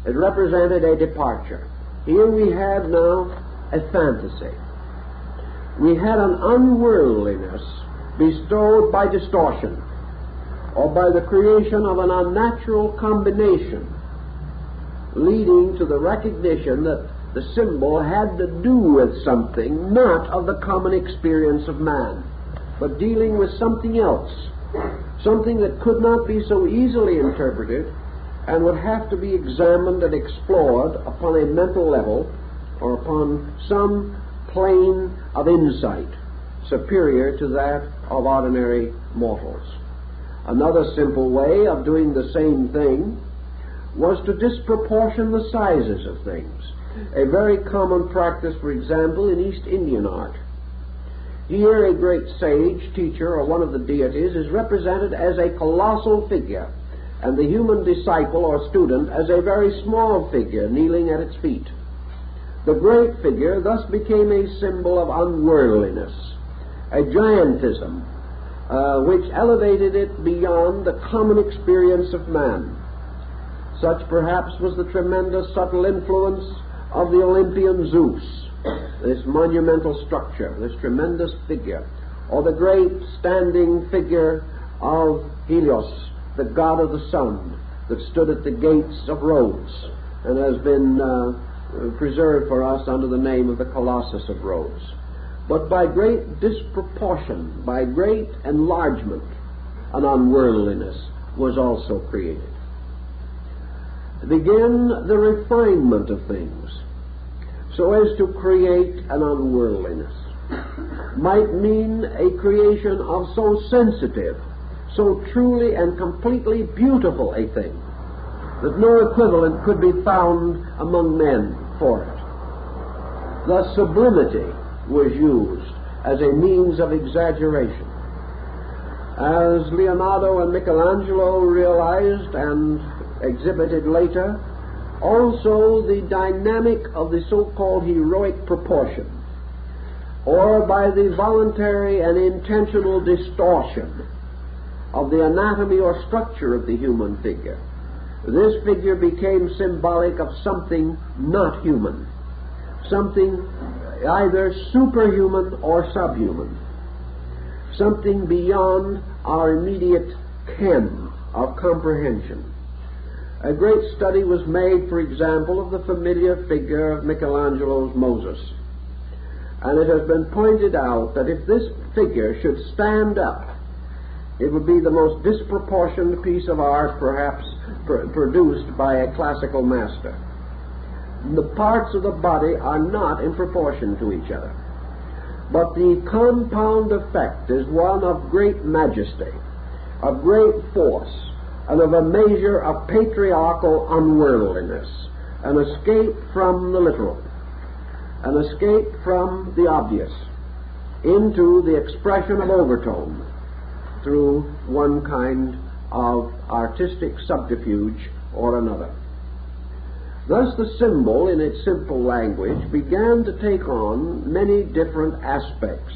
It represented a departure. Here we had now a fantasy. We had an unworldliness bestowed by distortion, or by the creation of an unnatural combination, leading to the recognition that the symbol had to do with something not of the common experience of man, but dealing with something else, something that could not be so easily interpreted and would have to be examined and explored upon a mental level or upon some plane of insight superior to that of ordinary mortals. Another simple way of doing the same thing was to disproportion the sizes of things. A very common practice, for example, in East Indian art. Here a great sage, teacher, or one of the deities is represented as a colossal figure, and the human disciple or student as a very small figure kneeling at its feet. The great figure thus became a symbol of unworldliness, a giantism, which elevated it beyond the common experience of man. Such perhaps was the tremendous subtle influence of the Olympian Zeus, this monumental structure, this tremendous figure, or the great standing figure of Helios, the god of the sun, that stood at the gates of Rhodes and has been preserved for us under the name of the Colossus of Rhodes. But by great disproportion, by great enlargement, an unworldliness was also created. Began the refinement of things so as to create an unworldliness. Might mean a creation of so sensitive, so truly and completely beautiful a thing that no equivalent could be found among men. for it. Thus sublimity was used as a means of exaggeration. As Leonardo and Michelangelo realized and exhibited later, also the dynamic of the so-called heroic proportion, or by the voluntary and intentional distortion of the anatomy or structure of the human figure, this figure became symbolic of something not human, something either superhuman or subhuman, something beyond our immediate ken of comprehension. A great study was made, for example, of the familiar figure of Michelangelo's Moses. And it has been pointed out that if this figure should stand up, it would be the most disproportioned piece of art perhaps produced by a classical master. The parts of the body are not in proportion to each other, but the compound effect is one of great majesty, of great force, and of a measure of patriarchal unworldliness, an escape from the literal, an escape from the obvious, into the expression of overtone through one kind of artistic subterfuge or another. Thus the symbol, in its simple language, began to take on many different aspects.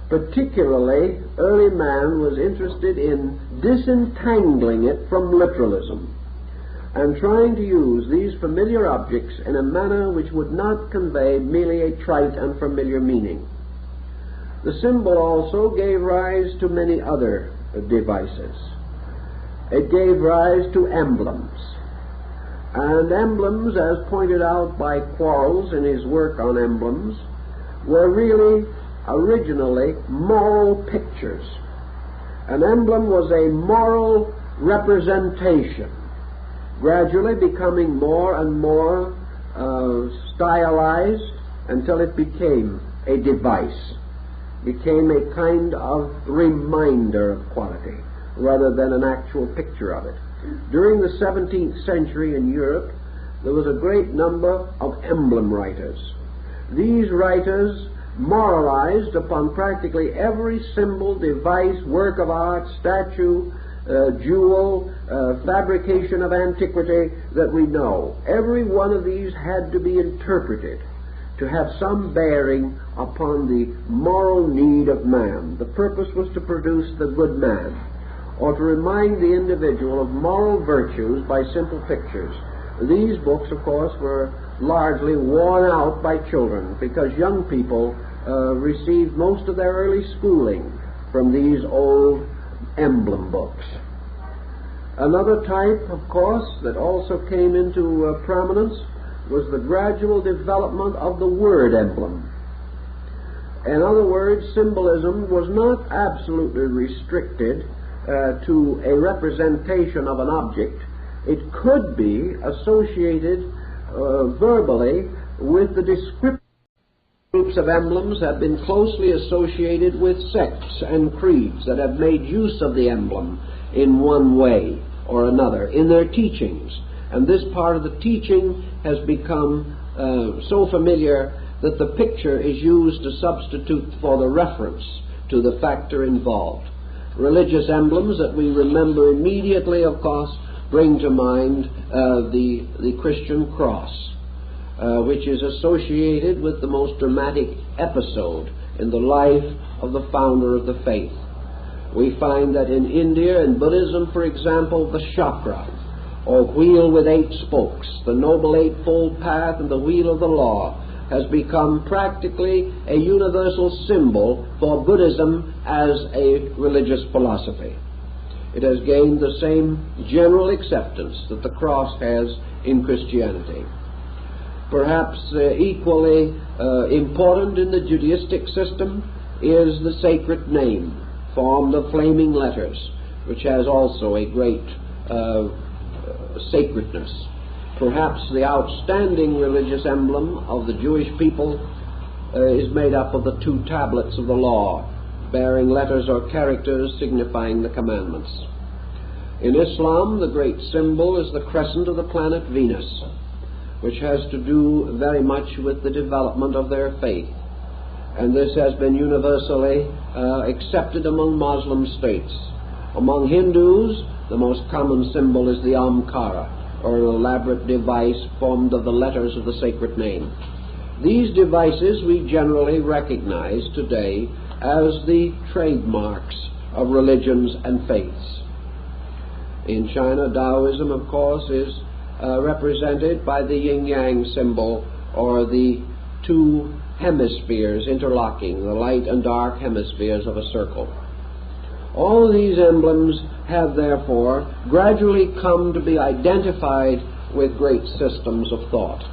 Particularly, early man was interested in disentangling it from literalism and trying to use these familiar objects in a manner which would not convey merely a trite and familiar meaning. The symbol also gave rise to many other devices. It gave rise to emblems. And emblems, as pointed out by Quarles in his work on emblems, were really originally moral pictures. An emblem was a moral representation, gradually becoming more and more stylized until it became a device, became a kind of reminder of quality rather than an actual picture of it. During the 17th century in Europe, there was a great number of emblem writers. These writers moralized upon practically every symbol, device, work of art, statue, jewel, fabrication of antiquity that we know. Every one of these had to be interpreted to have some bearing upon the moral need of man. The purpose was to produce the good man, or to remind the individual of moral virtues by simple pictures. These books, of course, were largely worn out by children, because young people received most of their early schooling from these old emblem books. Another type, of course, that also came into prominence was the gradual development of the word emblem. In other words, symbolism was not absolutely restricted to a representation of an object. It could be associated verbally with the description. Groups of emblems have been closely associated with sects and creeds that have made use of the emblem in one way or another in their teachings. And this part of the teaching has become so familiar that the picture is used to substitute for the reference to the factor involved. Religious emblems that we remember immediately, of course, bring to mind the Christian cross, which is associated with the most dramatic episode in the life of the founder of the faith. We find that in India, in Buddhism, for example, the chakra, or wheel with 8 spokes, the Noble Eightfold Path and the wheel of the law, has become practically a universal symbol for Buddhism as a religious philosophy. It has gained the same general acceptance that the cross has in Christianity. Perhaps equally important in the Judaistic system is the sacred name, formed of flaming letters, which has also a great sacredness. Perhaps the outstanding religious emblem of the Jewish people is made up of the 2 tablets of the law, bearing letters or characters signifying the commandments. In Islam, the great symbol is the crescent of the planet Venus, which has to do very much with the development of their faith. And this has been universally accepted among Muslim states. Among Hindus, the most common symbol is the Omkara, or an elaborate device formed of the letters of the sacred name. These devices we generally recognize today as the trademarks of religions and faiths. In China, Taoism, of course, is represented by the yin-yang symbol, or the two hemispheres interlocking, the light and dark hemispheres of a circle. All these emblems have therefore gradually come to be identified with great systems of thought,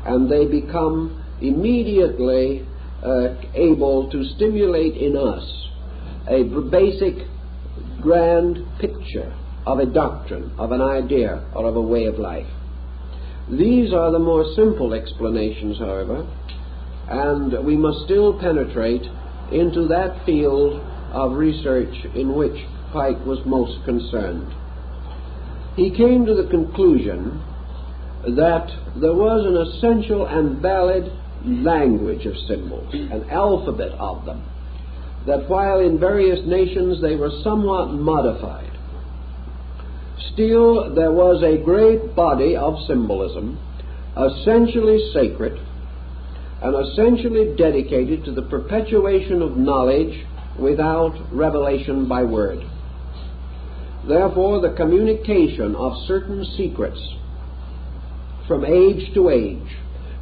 and they become immediately able to stimulate in us a basic grand picture of a doctrine, of an idea, or of a way of life. These are the more simple explanations, however, and we must still penetrate into that field of research in which Pike was most concerned. He came to the conclusion that there was an essential and valid language of symbols, an alphabet of them, that while in various nations they were somewhat modified, still there was a great body of symbolism, essentially sacred and essentially dedicated to the perpetuation of knowledge without revelation by word. Therefore, the communication of certain secrets from age to age,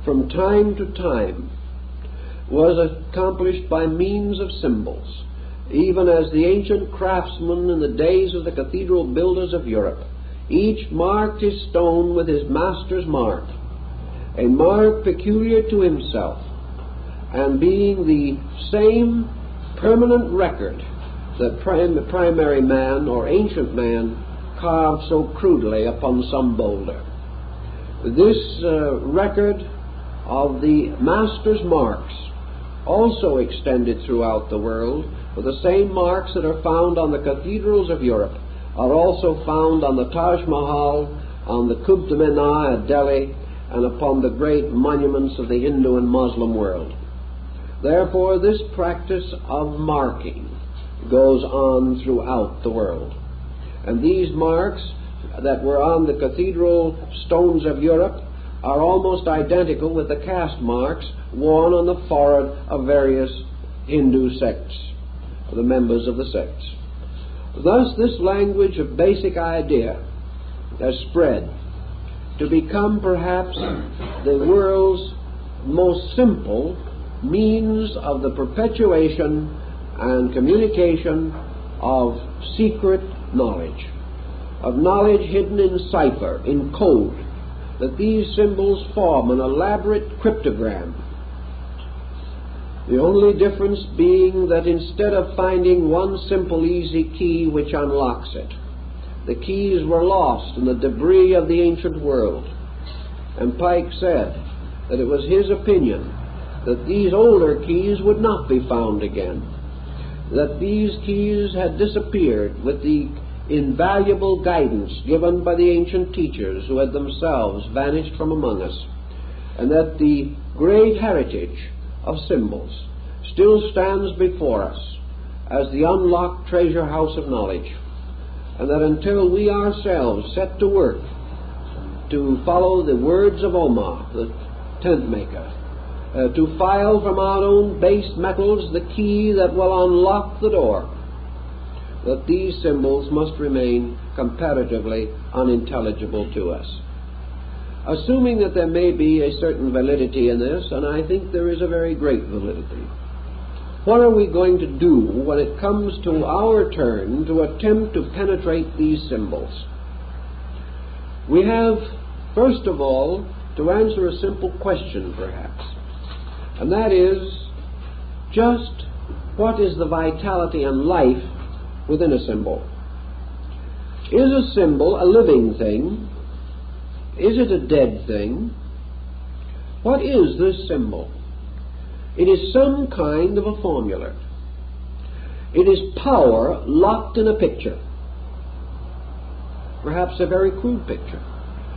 from time to time, was accomplished by means of symbols, even as the ancient craftsmen in the days of the cathedral builders of Europe each marked his stone with his master's mark, a mark peculiar to himself, and being the same permanent record that primary man or ancient man carved so crudely upon some boulder. This record of the master's marks also extended throughout the world, for the same marks that are found on the cathedrals of Europe are also found on the Taj Mahal, on the Qutb Minar at Delhi, and upon the great monuments of the Hindu and Muslim world. Therefore, this practice of marking goes on throughout the world. And these marks that were on the cathedral stones of Europe are almost identical with the caste marks worn on the forehead of various Hindu sects, the members of the sects. Thus, this language of basic idea has spread to become perhaps the world's most simple means of the perpetuation and communication of secret knowledge, of knowledge hidden in cipher, in code, that these symbols form an elaborate cryptogram. The only difference being that instead of finding one simple easy key which unlocks it, the keys were lost in the debris of the ancient world. And Pike said that it was his opinion that these older keys would not be found again, that these keys had disappeared with the invaluable guidance given by the ancient teachers who had themselves vanished from among us, and that the great heritage of symbols still stands before us as the unlocked treasure house of knowledge, and that until we ourselves set to work to follow the words of Omar, the tent maker, to file from our own base metals the key that will unlock the door, that these symbols must remain comparatively unintelligible to us. Assuming that there may be a certain validity in this, and I think there is a very great validity, what are we going to do when it comes to our turn to attempt to penetrate these symbols? We have, first of all, to answer a simple question, perhaps, and that is, just what is the vitality and life within a symbol? Is a symbol a living thing? Is it a dead thing? What is this symbol? It is some kind of a formula. It is power locked in a picture, perhaps a very crude picture,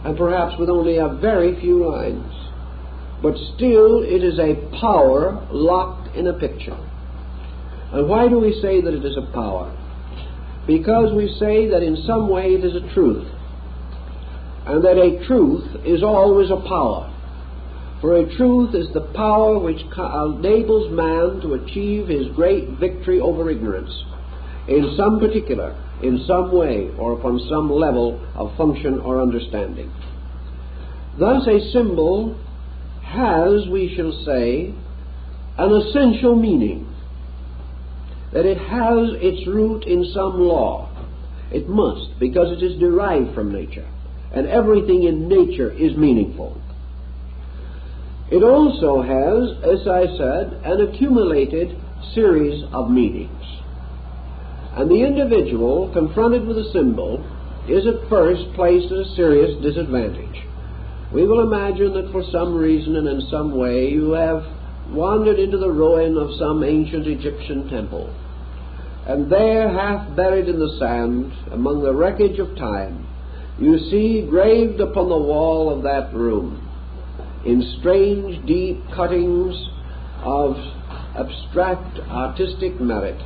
and perhaps with only a very few lines. But still it is a power locked in a picture. And why do we say that it is a power? Because we say that in some way it is a truth, and that a truth is always a power. For a truth is the power which enables man to achieve his great victory over ignorance in some particular, in some way, or upon some level of function or understanding. Thus a symbol has, we shall say, an essential meaning, that it has its root in some law. It must, because it is derived from nature, and everything in nature is meaningful. It also has, as I said, an accumulated series of meanings. And the individual confronted with a symbol is at first placed at a serious disadvantage. We will imagine that for some reason and in some way you have wandered into the ruin of some ancient Egyptian temple, and there, half buried in the sand, among the wreckage of time, you see graved upon the wall of that room, in strange, deep cuttings of abstract artistic merit,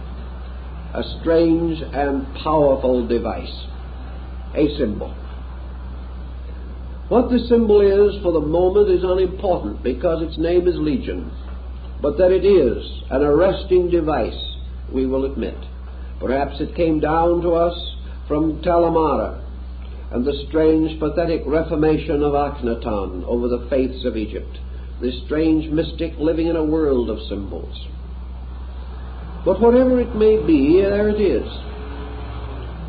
a strange and powerful device, a symbol. What the symbol is for the moment is unimportant, because its name is Legion, but that it is an arresting device, we will admit. Perhaps it came down to us from Talamara and the strange, pathetic reformation of Akhenaton over the faiths of Egypt, this strange mystic living in a world of symbols. But whatever it may be, there it is.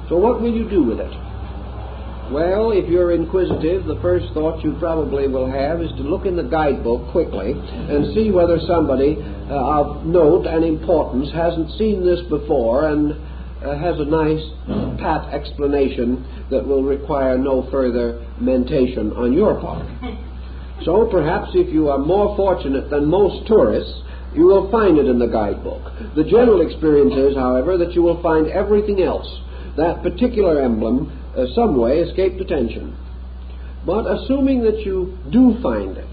So what will you do with it? Well, if you're inquisitive, the first thought you probably will have is to look in the guidebook quickly and see whether somebody of note and importance hasn't seen this before and has a nice pat explanation that will require no further mentation on your part. So perhaps if you are more fortunate than most tourists, you will find it in the guidebook. The general experience is, however, that you will find everything else. That particular emblem some way escaped attention. But assuming that you do find it,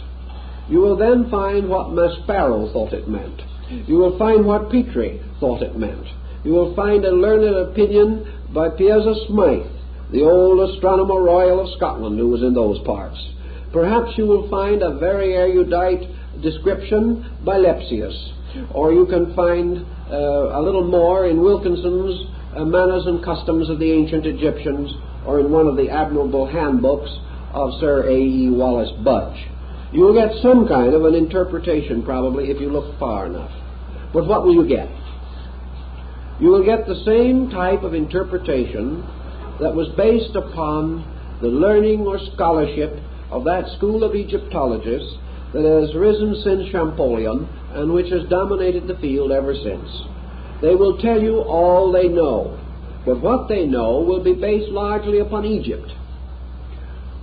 you will then find what Maspero thought it meant. You will find what Petrie thought it meant. You will find a learned opinion by Piazza Smythe, the old astronomer royal of Scotland who was in those parts. Perhaps you will find a very erudite description by Lepsius, or you can find a little more in Wilkinson's Manners and Customs of the Ancient Egyptians, or in one of the admirable handbooks of Sir A.E. Wallace Budge. You will get some kind of an interpretation, probably, if you look far enough. But what will you get? You will get the same type of interpretation that was based upon the learning or scholarship of that school of Egyptologists that has risen since Champollion and which has dominated the field ever since. They will tell you all they know, but what they know will be based largely upon Egypt.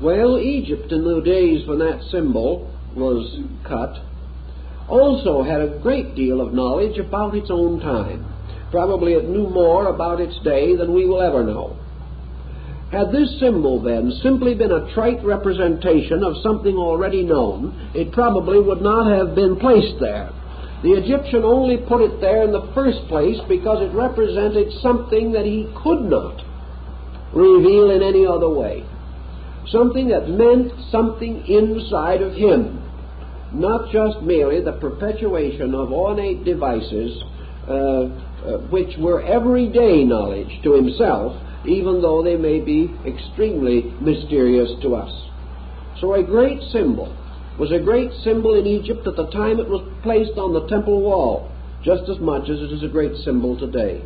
Well, Egypt in the days when that symbol was cut also had a great deal of knowledge about its own time. Probably it knew more about its day than we will ever know. Had this symbol then simply been a trite representation of something already known, it probably would not have been placed there. The Egyptian only put it there in the first place because it represented something that he could not reveal in any other way. Something that meant something inside of him, not just merely the perpetuation of ornate devices which were everyday knowledge to himself, even though they may be extremely mysterious to us. So a great symbol was a great symbol in Egypt at the time it was placed on the temple wall, just as much as it is a great symbol today.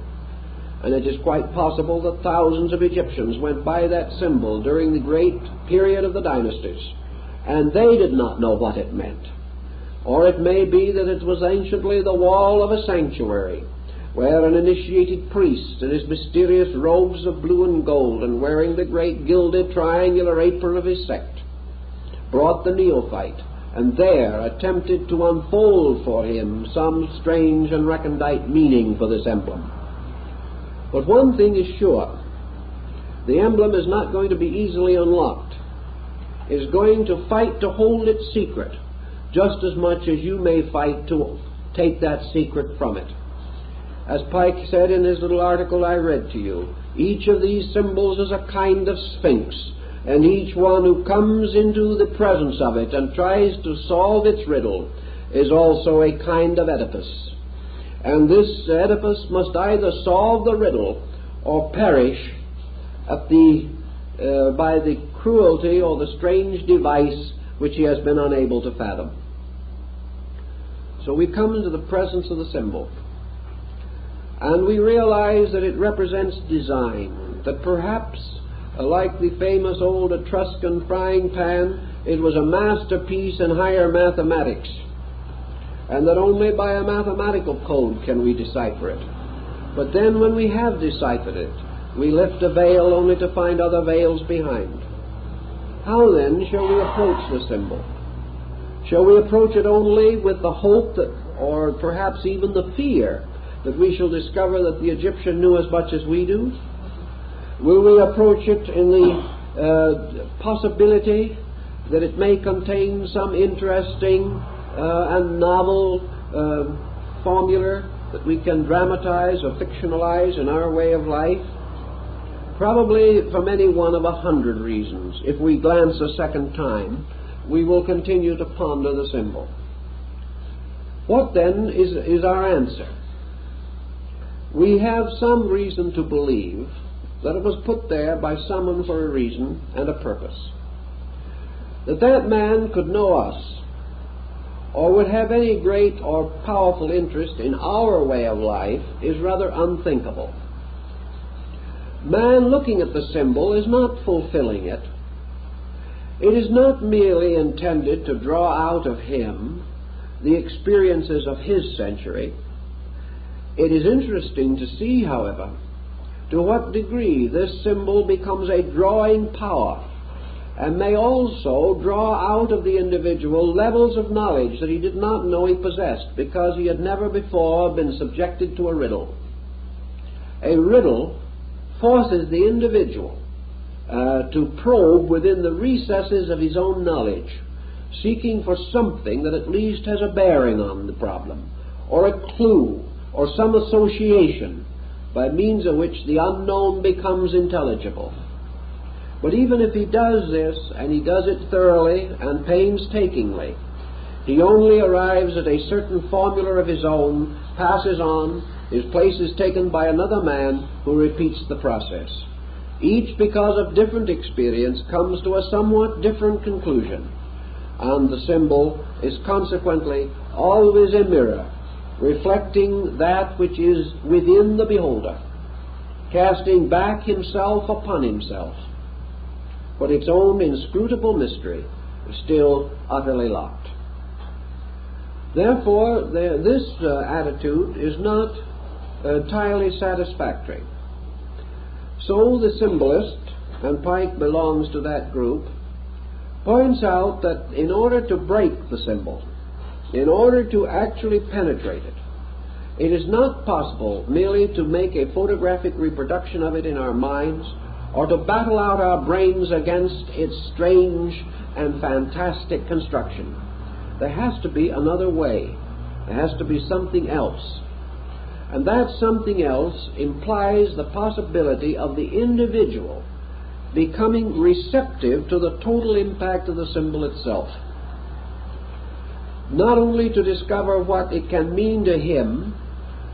And it is quite possible that thousands of Egyptians went by that symbol during the great period of the dynasties, and they did not know what it meant. Or it may be that it was anciently the wall of a sanctuary, where an initiated priest in his mysterious robes of blue and gold and wearing the great gilded triangular apron of his sect brought the neophyte, and there attempted to unfold for him some strange and recondite meaning for this emblem. But one thing is sure, the emblem is not going to be easily unlocked. is going to fight to hold its secret just as much as you may fight to take that secret from it. As Pike said in his little article I read to you, each of these symbols is a kind of sphinx, and each one who comes into the presence of it and tries to solve its riddle is also a kind of Oedipus. And this Oedipus must either solve the riddle or perish at by the cruelty or the strange device which he has been unable to fathom. So we come into the presence of the symbol, and we realize that it represents design, that perhaps, like the famous old Etruscan frying pan, it was a masterpiece in higher mathematics, and that only by a mathematical code can we decipher it. But then when we have deciphered it, we lift a veil only to find other veils behind. How then shall we approach the symbol? Shall we approach it only with the hope that, or perhaps even the fear, that we shall discover that the Egyptian knew as much as we do? Will we approach it in the possibility that it may contain some interesting and novel formula that we can dramatize or fictionalize in our way of life? Probably from any one of 100 reasons. If we glance a second time, we will continue to ponder the symbol. What then is our answer? We have some reason to believe that it was put there by someone for a reason and a purpose. That man could know us, or would have any great or powerful interest in our way of life, is rather unthinkable. Man looking at the symbol is not fulfilling it. It is not merely intended to draw out of him the experiences of his century. It is interesting to see, however, to what degree this symbol becomes a drawing power, and may also draw out of the individual levels of knowledge that he did not know he possessed, because he had never before been subjected to a riddle. A riddle forces the individual to probe within the recesses of his own knowledge, seeking for something that at least has a bearing on the problem, or a clue, or some association by means of which the unknown becomes intelligible. But even if he does this, and he does it thoroughly and painstakingly, he only arrives at a certain formula of his own, passes on, his place is taken by another man who repeats the process. Each, because of different experience, comes to a somewhat different conclusion, and the symbol is consequently always a mirror, reflecting that which is within the beholder, casting back himself upon himself. But its own inscrutable mystery is still utterly locked. Therefore, this attitude is not entirely satisfactory. So the symbolist, and Pike belongs to that group, points out that in order to break the symbol, in order to actually penetrate it, it is not possible merely to make a photographic reproduction of it in our minds, or to battle out our brains against its strange and fantastic construction. There has to be another way. There has to be something else. And that something else implies the possibility of the individual becoming receptive to the total impact of the symbol itself. Not only to discover what it can mean to him,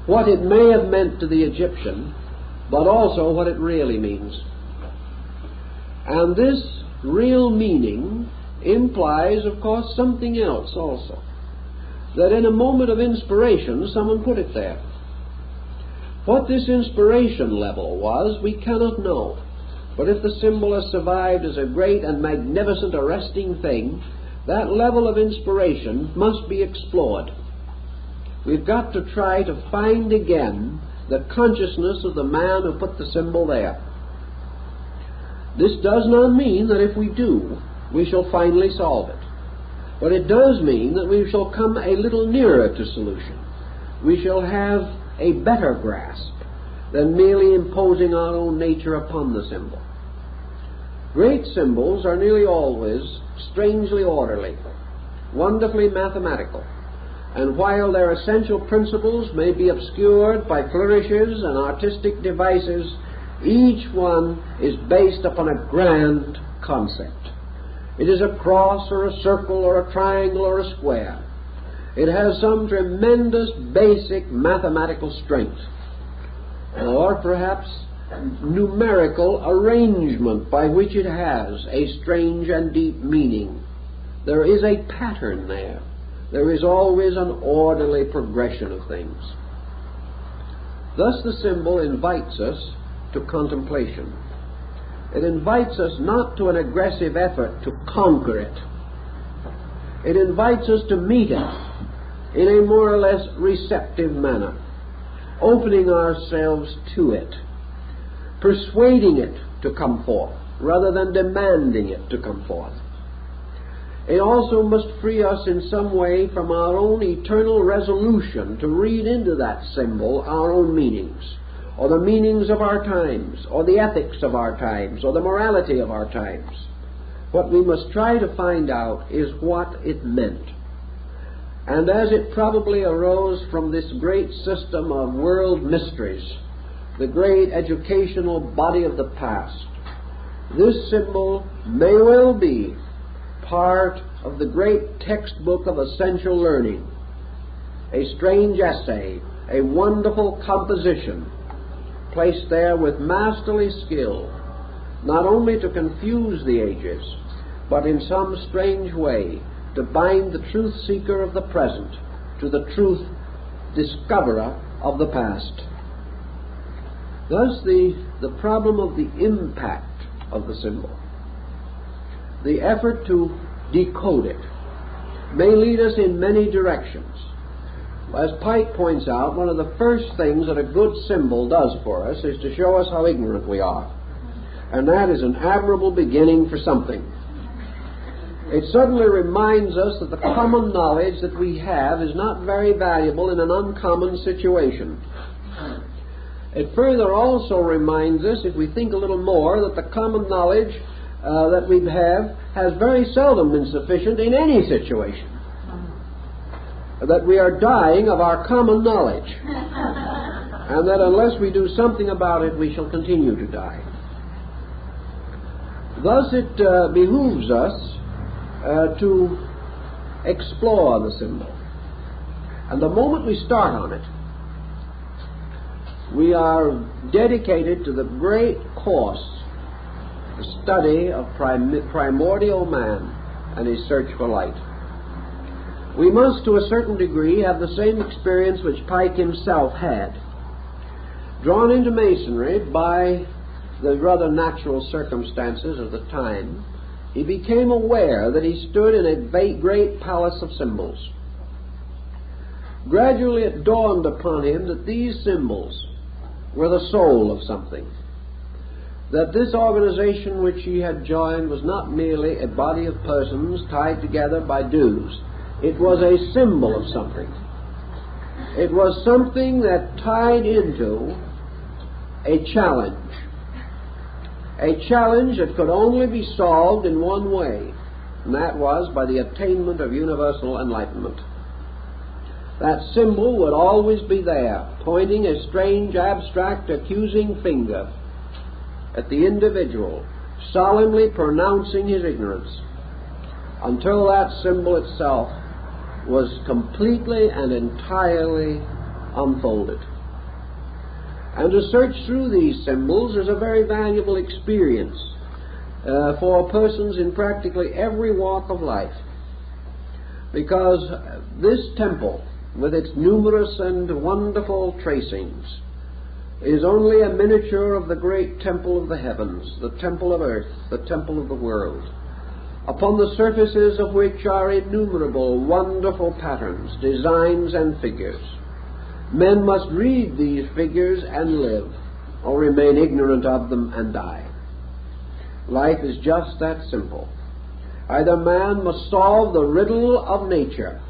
what it may have meant to the Egyptian, but also what it really means. And this real meaning implies, of course, something else also. That in a moment of inspiration, someone put it there. What this inspiration level was, we cannot know. But if the symbol has survived as a great and magnificent arresting thing, that level of inspiration must be explored. We've got to try to find again the consciousness of the man who put the symbol there. This does not mean that if we do, we shall finally solve it. But it does mean that we shall come a little nearer to solution. We shall have a better grasp than merely imposing our own nature upon the symbol. Great symbols are nearly always strangely orderly, wonderfully mathematical, and while their essential principles may be obscured by flourishes and artistic devices, each one is based upon a grand concept. It is a cross or a circle or a triangle or a square. It has some tremendous basic mathematical strength, or perhaps numerical arrangement by which it has a strange and deep meaning. There is a pattern there. There is always an orderly progression of things. Thus the symbol invites us to contemplation. It invites us not to an aggressive effort to conquer it. It invites us to meet it in a more or less receptive manner, opening ourselves to it, persuading it to come forth rather than demanding it to come forth. It also must free us in some way from our own eternal resolution to read into that symbol our own meanings, or the meanings of our times, or the ethics of our times, or the morality of our times. What we must try to find out is what it meant. And as it probably arose from this great system of world mysteries, the great educational body of the past, this symbol may well be part of the great textbook of essential learning, a strange essay, a wonderful composition, placed there with masterly skill, not only to confuse the ages, but in some strange way to bind the truth seeker of the present to the truth discoverer of the past. Thus the problem of the impact of the symbol, the effort to decode it, may lead us in many directions. As Pike points out, one of the first things that a good symbol does for us is to show us how ignorant we are. And that is an admirable beginning for something. It suddenly reminds us that the common knowledge that we have is not very valuable in an uncommon situation. It further also reminds us, if we think a little more, that the common knowledge that we have has very seldom been sufficient in any situation. That we are dying of our common knowledge, and that unless we do something about it, we shall continue to die. Thus it behooves us to explore the symbol. And the moment we start on it, we are dedicated to the great course, the study of primordial man and his search for light. We must, to a certain degree, have the same experience which Pike himself had. Drawn into Masonry by the rather natural circumstances of the time, he became aware that he stood in a great palace of symbols. Gradually it dawned upon him that these symbols were the soul of something, that this organization which he had joined was not merely a body of persons tied together by dues. It was a symbol of something. It was something that tied into a challenge that could only be solved in one way, and that was by the attainment of universal enlightenment. That symbol would always be there, pointing a strange, abstract, accusing finger at the individual, solemnly pronouncing his ignorance, until that symbol itself was completely and entirely unfolded. And to search through these symbols is a very valuable experience for persons in practically every walk of life, because this temple, with its numerous and wonderful tracings, is only a miniature of the great temple of the heavens, the temple of earth, the temple of the world, upon the surfaces of which are innumerable wonderful patterns, designs, and figures. Men must read these figures and live, or remain ignorant of them and die. Life is just that simple. Either man must solve the riddle of nature,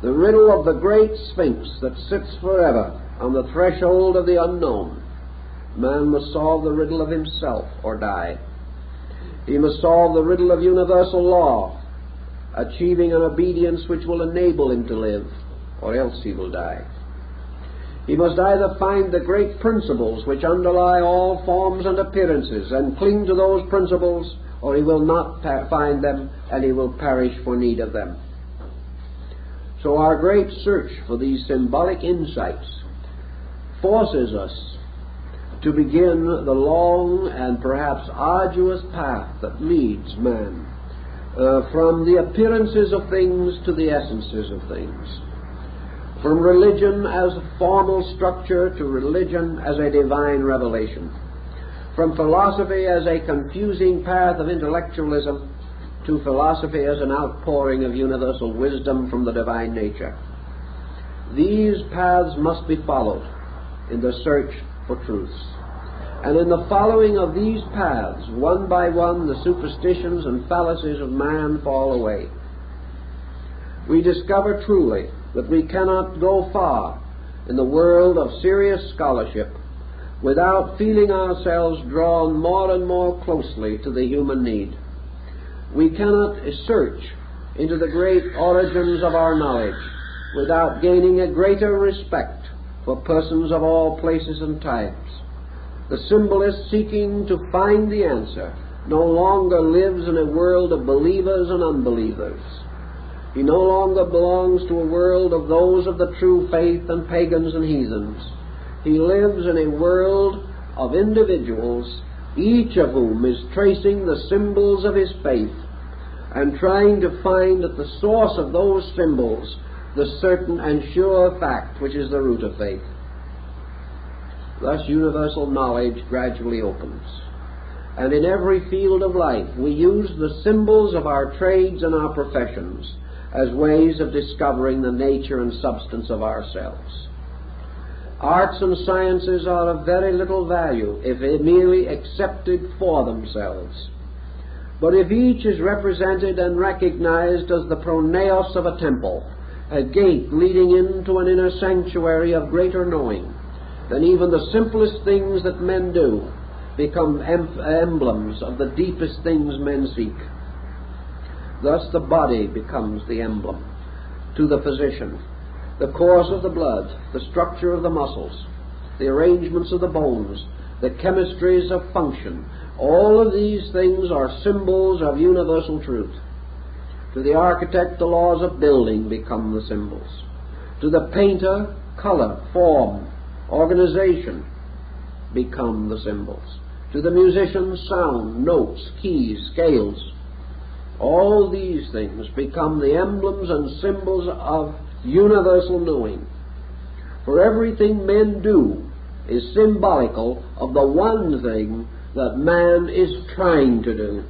the riddle of the great Sphinx that sits forever on the threshold of the unknown. Man must solve the riddle of himself or die. He must solve the riddle of universal law, achieving an obedience which will enable him to live, or else he will die. He must either find the great principles which underlie all forms and appearances and cling to those principles, or he will not find them and he will perish for need of them. So our great search for these symbolic insights forces us to begin the long and perhaps arduous path that leads man from the appearances of things to the essences of things, from religion as a formal structure to religion as a divine revelation, from philosophy as a confusing path of intellectualism to philosophy as an outpouring of universal wisdom from the divine nature. These paths must be followed in the search for truths. And in the following of these paths, one by one, the superstitions and fallacies of man fall away. We discover truly that we cannot go far in the world of serious scholarship without feeling ourselves drawn more and more closely to the human need. We cannot search into the great origins of our knowledge without gaining a greater respect for persons of all places and times. The symbolist, seeking to find the answer, no longer lives in a world of believers and unbelievers. He no longer belongs to a world of those of the true faith and pagans and heathens. He lives in a world of individuals, each of whom is tracing the symbols of his faith and trying to find at the source of those symbols the certain and sure fact which is the root of faith. Thus universal knowledge gradually opens. And in every field of life we use the symbols of our trades and our professions as ways of discovering the nature and substance of ourselves. Arts and sciences are of very little value if merely accepted for themselves. But if each is represented and recognized as the pronaos of a temple, a gate leading into an inner sanctuary of greater knowing, then even the simplest things that men do become emblems of the deepest things men seek. Thus the body becomes the emblem to the physician. The course of the blood, the structure of the muscles, the arrangements of the bones, the chemistries of function, all of these things are symbols of universal truth. To the architect, the laws of building become the symbols. To the painter, color, form, organization become the symbols. To the musician, sound, notes, keys, scales. All these things become the emblems and symbols of universal knowing. For everything men do is symbolical of the one thing that man is trying to do,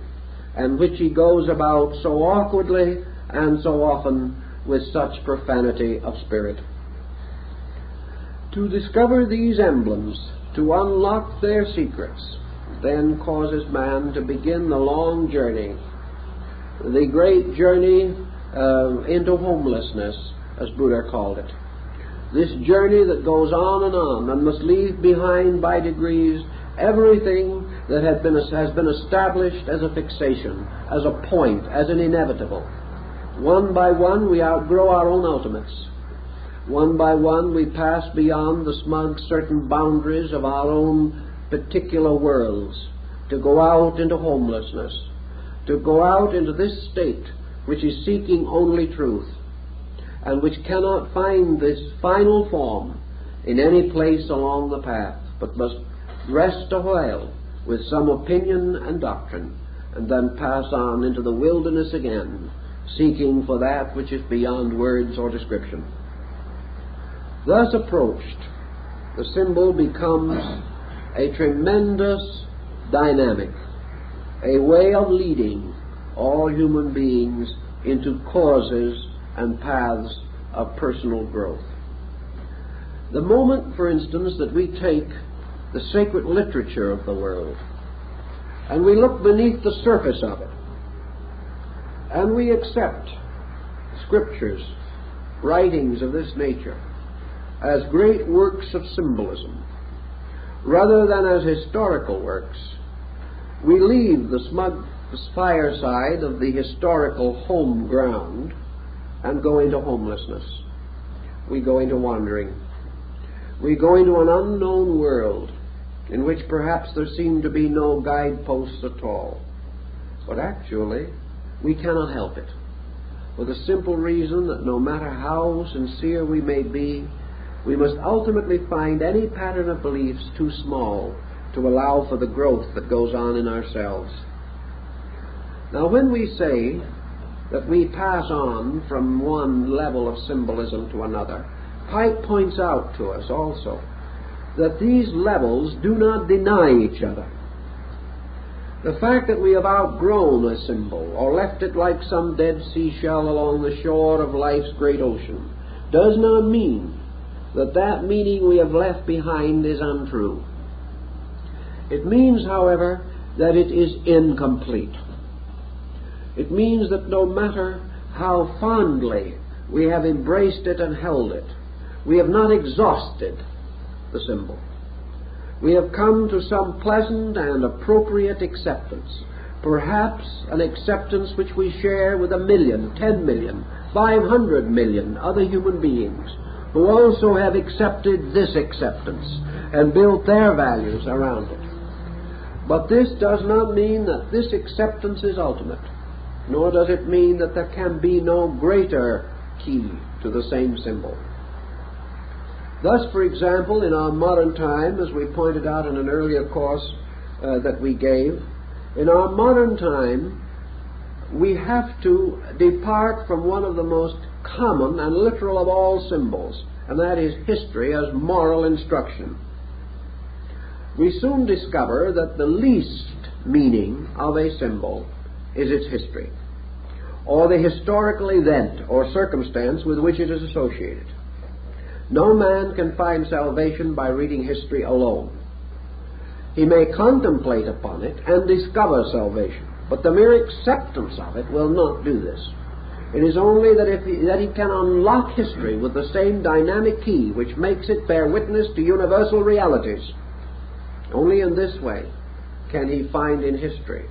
and which he goes about so awkwardly and so often with such profanity of spirit. To discover these emblems, to unlock their secrets, then causes man to begin the long journey, the great journey into homelessness, as Buddha called it. This journey that goes on and must leave behind by degrees everything that has been established as a fixation, as a point, as an inevitable. One by one we outgrow our own ultimates. One by one we pass beyond the smug certain boundaries of our own particular worlds, to go out into homelessness, to go out into this state which is seeking only truth, and which cannot find this final form in any place along the path, but must rest a while with some opinion and doctrine, and then pass on into the wilderness again, seeking for that which is beyond words or description. Thus approached, the symbol becomes a tremendous dynamic, a way of leading all human beings into causes and paths of personal growth. The moment, for instance, that we take the sacred literature of the world and we look beneath the surface of it and we accept scriptures, writings of this nature, as great works of symbolism rather than as historical works, we leave the smug fireside of the historical home ground and go into homelessness. We go into wandering. We go into an unknown world in which perhaps there seem to be no guideposts at all. But actually, we cannot help it, for the simple reason that no matter how sincere we may be, we must ultimately find any pattern of beliefs too small to allow for the growth that goes on in ourselves. Now, when we say that we pass on from one level of symbolism to another, Pike points out to us also that these levels do not deny each other. The fact that we have outgrown a symbol or left it like some dead seashell along the shore of life's great ocean does not mean that that meaning we have left behind is untrue. It means, however, that it is incomplete. It means that no matter how fondly we have embraced it and held it, we have not exhausted the symbol. We have come to some pleasant and appropriate acceptance, perhaps an acceptance which we share with 1 million, 10 million, 500 million other human beings who also have accepted this acceptance and built their values around it. But this does not mean that this acceptance is ultimate, nor does it mean that there can be no greater key to the same symbol. Thus, for example, in our modern time, as we pointed out in an earlier course that we gave, in our modern time, we have to depart from one of the most common and literal of all symbols, and that is history as moral instruction. We soon discover that the least meaning of a symbol is its history, or the historical event or circumstance with which it is associated. No man can find salvation by reading history alone. He may contemplate upon it and discover salvation, but the mere acceptance of it will not do this. It is only that he can unlock history with the same dynamic key which makes it bear witness to universal realities. Only in this way can he find in history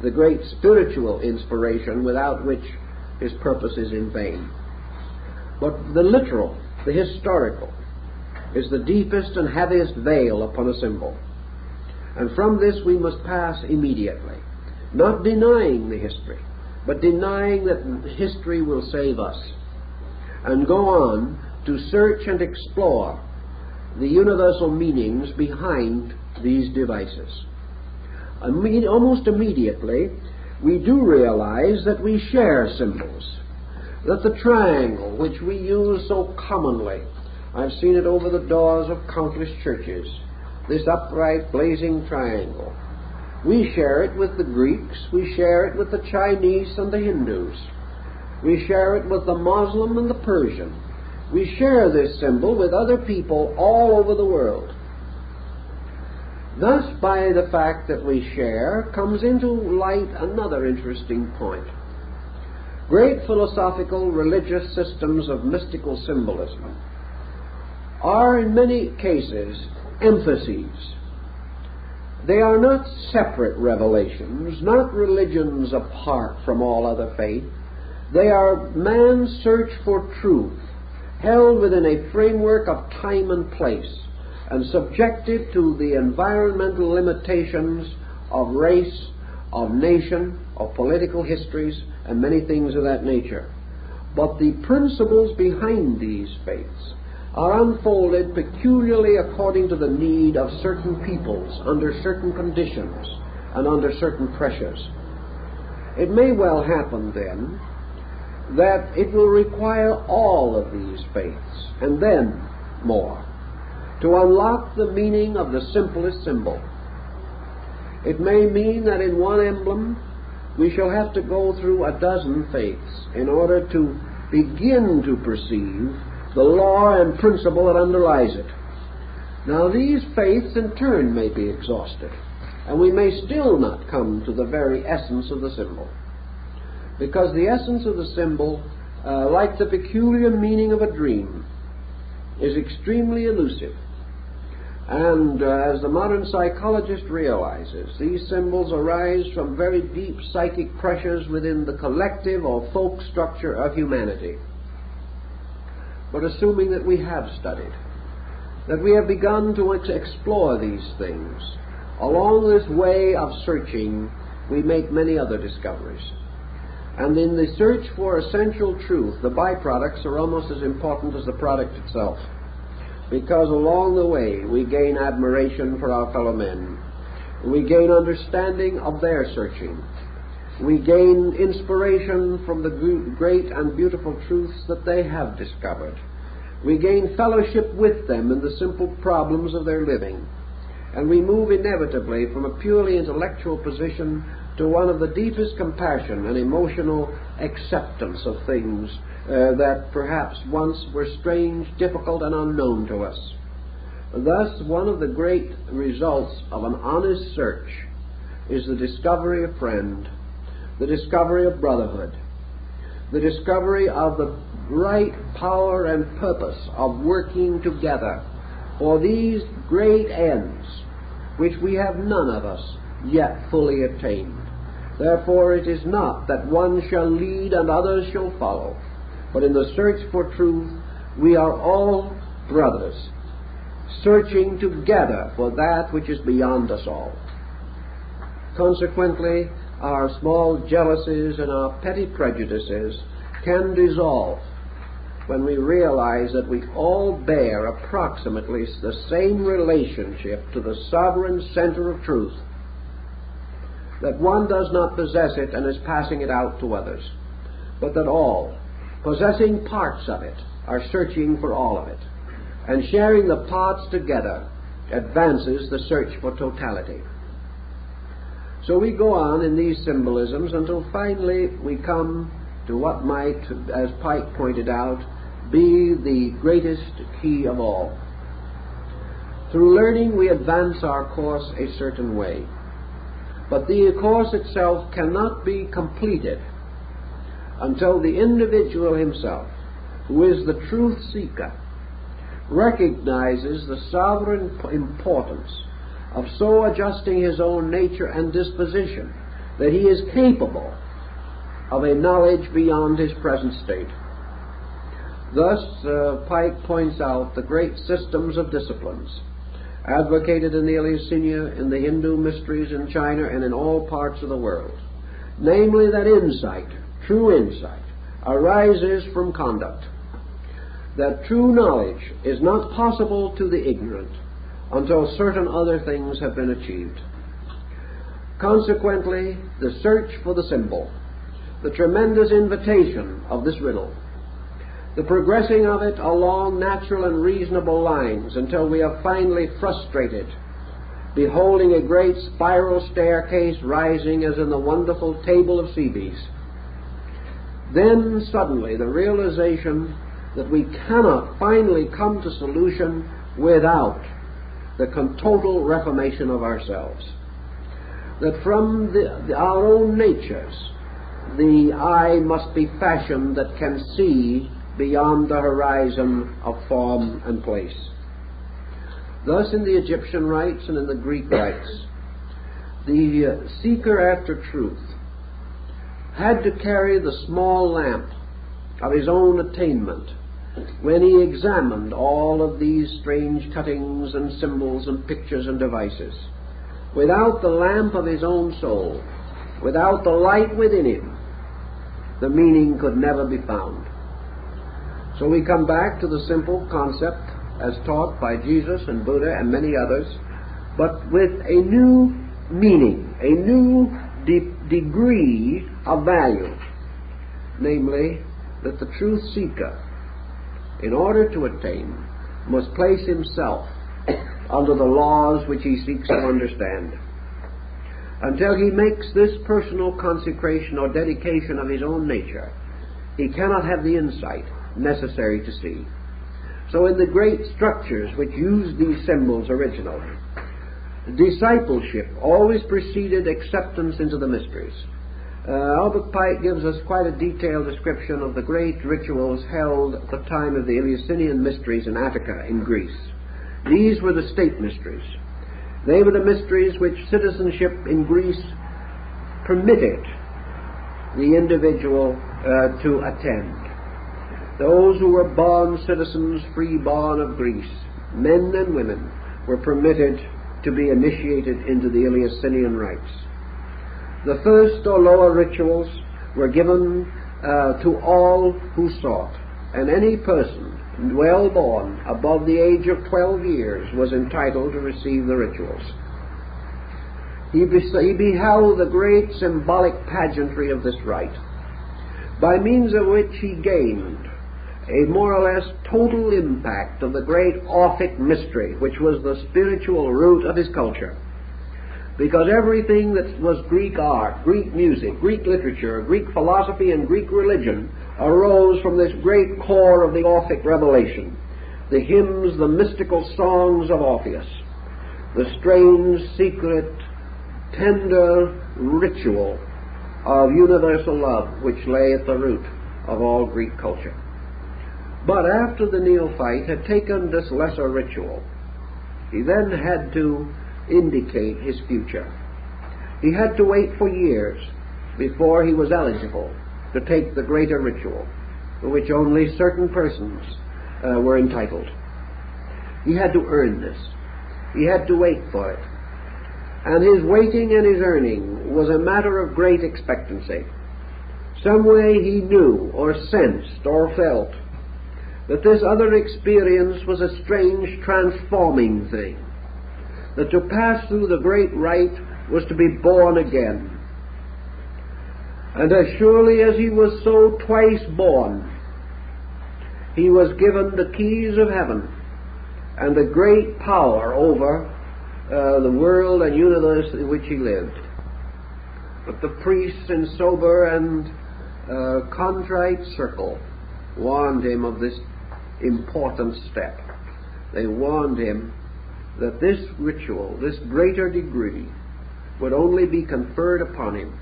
the great spiritual inspiration without which his purpose is in vain. But the literal, the historical, is the deepest and heaviest veil upon a symbol. And from this we must pass immediately, not denying the history, but denying that history will save us, and go on to search and explore the universal meanings behind these devices. Almost immediately, we do realize that we share symbols, that the triangle, which we use so commonly, I've seen it over the doors of countless churches, this upright, blazing triangle. We share it with the Greeks, we share it with the Chinese and the Hindus, we share it with the Muslim and the Persian. We share this symbol with other people all over the world. Thus, by the fact that we share, comes into light another interesting point. Great philosophical, religious systems of mystical symbolism are in many cases emphases. They are not separate revelations, not religions apart from all other faith. They are man's search for truth, held within a framework of time and place, and subjected to the environmental limitations of race, of nation, of political histories, and many things of that nature. But the principles behind these faiths are unfolded peculiarly according to the need of certain peoples, under certain conditions, and under certain pressures. It may well happen, then, that it will require all of these faiths, and then more, to unlock the meaning of the simplest symbol. It may mean that in one emblem we shall have to go through a dozen faiths in order to begin to perceive the law and principle that underlies it. Now, these faiths in turn may be exhausted, and we may still not come to the very essence of the symbol, because the essence of the symbol, like the peculiar meaning of a dream, is extremely elusive. And as the modern psychologist realizes, these symbols arise from very deep psychic pressures within the collective or folk structure of humanity. But assuming that we have studied, that we have begun to explore these things, along this way of searching, we make many other discoveries. And in the search for essential truth, the byproducts are almost as important as the product itself, because along the way we gain admiration for our fellow men. We gain understanding of their searching. We gain inspiration from the great and beautiful truths that they have discovered. We gain fellowship with them in the simple problems of their living. And we move inevitably from a purely intellectual position to one of the deepest compassion and emotional acceptance of things that perhaps once were strange, difficult, and unknown to us. Thus, one of the great results of an honest search is the discovery of friend, the discovery of brotherhood, the discovery of the right power and purpose of working together for these great ends which we have none of us yet fully attained. Therefore it is not that one shall lead and others shall follow, but in the search for truth we are all brothers, searching together for that which is beyond us all. Consequently, our small jealousies and our petty prejudices can dissolve when we realize that we all bear approximately the same relationship to the sovereign center of truth, that one does not possess it and is passing it out to others, but that all, possessing parts of it, are searching for all of it, and sharing the parts together advances the search for totality. So we go on in these symbolisms until finally we come to what might, as Pike pointed out, be the greatest key of all. Through learning we advance our course a certain way, but the course itself cannot be completed until the individual himself, who is the truth seeker, recognizes the sovereign importance of so adjusting his own nature and disposition that he is capable of a knowledge beyond his present state. Thus, Pike points out the great systems of disciplines advocated in the Eleusinian, in the Hindu mysteries in China, and in all parts of the world. Namely, that insight, true insight, arises from conduct. That true knowledge is not possible to the ignorant until certain other things have been achieved. Consequently, the search for the symbol, the tremendous invitation of this riddle, the progressing of it along natural and reasonable lines until we are finally frustrated, beholding a great spiral staircase rising as in the wonderful table of Cebes. Then suddenly the realization that we cannot finally come to solution without the total reformation of ourselves. That from our own natures, the eye must be fashioned that can see beyond the horizon of form and place. Thus in the Egyptian rites and in the Greek rites, the seeker after truth had to carry the small lamp of his own attainment when he examined all of these strange cuttings and symbols and pictures and devices. Without the lamp of his own soul, without the light within him, the meaning could never be found. So we come back to the simple concept as taught by Jesus and Buddha and many others, but with a new meaning, a new degree of value, namely that the truth seeker, in order to attain, must place himself under the laws which he seeks to understand. Until he makes this personal consecration or dedication of his own nature, he cannot have the insight necessary to see. So in the great structures which use these symbols originally, discipleship always preceded acceptance into the mysteries. Albert Pike gives us quite a detailed description of the great rituals held at the time of the Eleusinian mysteries in Attica in Greece. These were the state mysteries. They were the mysteries which citizenship in Greece permitted the individual to attend. Those who were born citizens, free-born of Greece, men and women, were permitted to be initiated into the Eleusinian rites. The first or lower rituals were given to all who sought, and any person well born above the age of 12 years was entitled to receive the rituals. He beheld the great symbolic pageantry of this rite, by means of which he gained a more or less total impact of the great Orphic mystery, which was the spiritual root of his culture. Because everything that was Greek art, Greek music, Greek literature, Greek philosophy, and Greek religion arose from this great core of the Orphic revelation. The hymns, the mystical songs of Orpheus, the strange, secret, tender ritual of universal love which lay at the root of all Greek culture. But after the neophyte had taken this lesser ritual, he then had to indicate his future. He had to wait for years before he was eligible to take the greater ritual, for which only certain persons were entitled. He had to earn this. He had to wait for it. And his waiting and his earning was a matter of great expectancy. Some way he knew or sensed or felt that this other experience was a strange transforming thing, that to pass through the great rite was to be born again. And as surely as he was so twice born, he was given the keys of heaven and the great power over the world and universe in which he lived. But the priests in sober and contrite circle warned him of this important step. They warned him that this ritual, this greater degree, would only be conferred upon him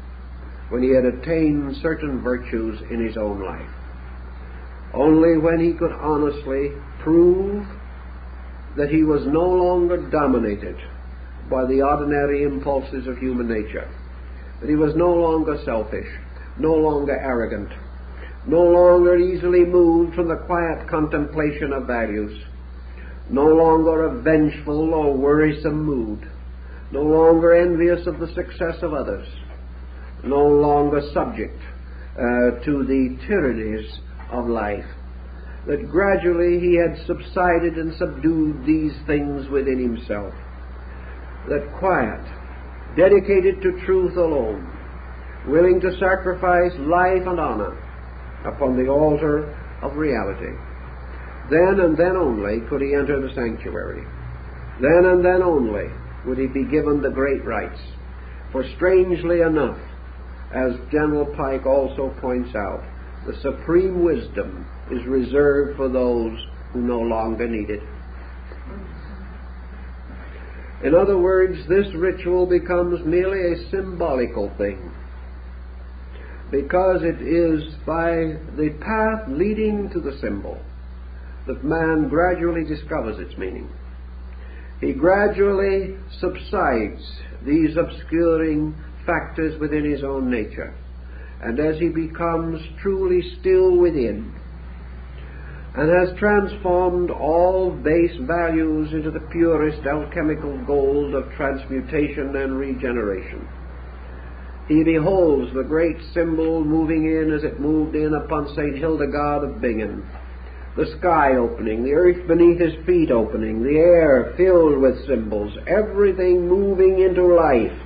when he had attained certain virtues in his own life. Only when he could honestly prove that he was no longer dominated by the ordinary impulses of human nature, that he was no longer selfish, no longer arrogant, no longer easily moved from the quiet contemplation of values, no longer a vengeful or worrisome mood, no longer envious of the success of others, no longer subject to the tyrannies of life, that gradually he had subsided and subdued these things within himself, that quiet, dedicated to truth alone, willing to sacrifice life and honor upon the altar of reality, then and then only could he enter the sanctuary. Then and then only would he be given the great rites. For strangely enough, as General Pike also points out, the supreme wisdom is reserved for those who no longer need it. In other words, this ritual becomes merely a symbolical thing, because it is by the path leading to the symbol that man gradually discovers its meaning. He gradually subsides these obscuring factors within his own nature, and as he becomes truly still within and has transformed all base values into the purest alchemical gold of transmutation and regeneration, he beholds the great symbol moving in as it moved in upon St. Hildegard of Bingen, the sky opening, the earth beneath his feet opening, the air filled with symbols, everything moving into life.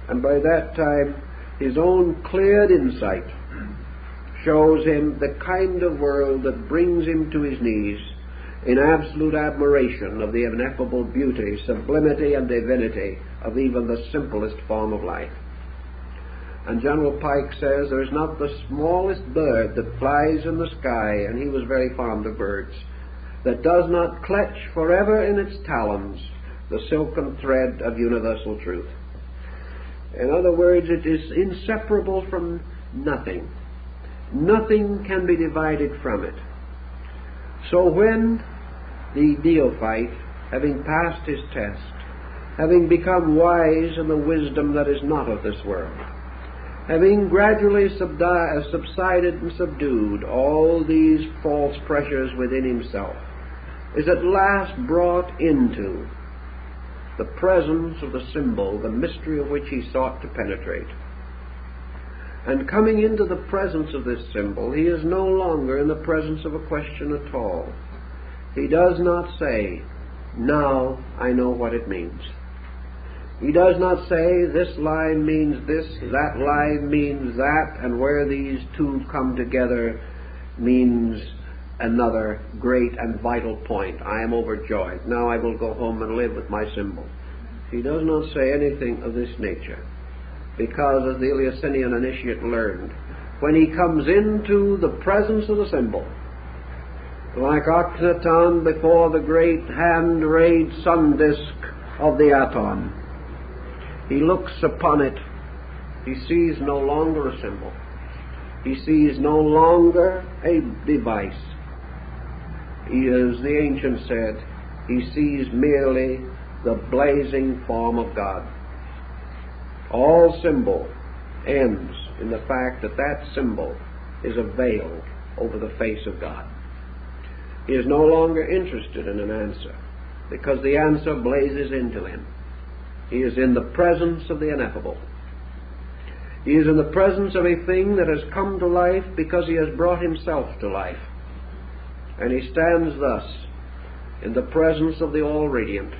And by that time, his own cleared insight shows him the kind of world that brings him to his knees in absolute admiration of the ineffable beauty, sublimity, and divinity of even the simplest form of life. And General Pike says there is not the smallest bird that flies in the sky, and he was very fond of birds, that does not clutch forever in its talons the silken thread of universal truth. In other words, it is inseparable from nothing. Nothing can be divided from it. So when the neophyte, having passed his test, having become wise in the wisdom that is not of this world, having gradually subsided and subdued all these false pressures within himself, is at last brought into the presence of the symbol, the mystery of which he sought to penetrate. And coming into the presence of this symbol, he is no longer in the presence of a question at all. He does not say, "Now I know what it means." He does not say, "This line means this, that line means that, and where these two come together means another great and vital point. I am overjoyed. Now I will go home and live with my symbol." He does not say anything of this nature, because, as the Eleusinian initiate learned, when he comes into the presence of the symbol, like Akhenaton before the great hand-rayed sun disk of the Aton, he looks upon it. He sees no longer a symbol. He sees no longer a device. He, as the ancient said, he sees merely the blazing form of God. All symbol ends in the fact that that symbol is a veil over the face of God. He is no longer interested in an answer, because the answer blazes into him. He is in the presence of the ineffable. He is in the presence of a thing that has come to life because he has brought himself to life. And he stands thus in the presence of the All-Radiant,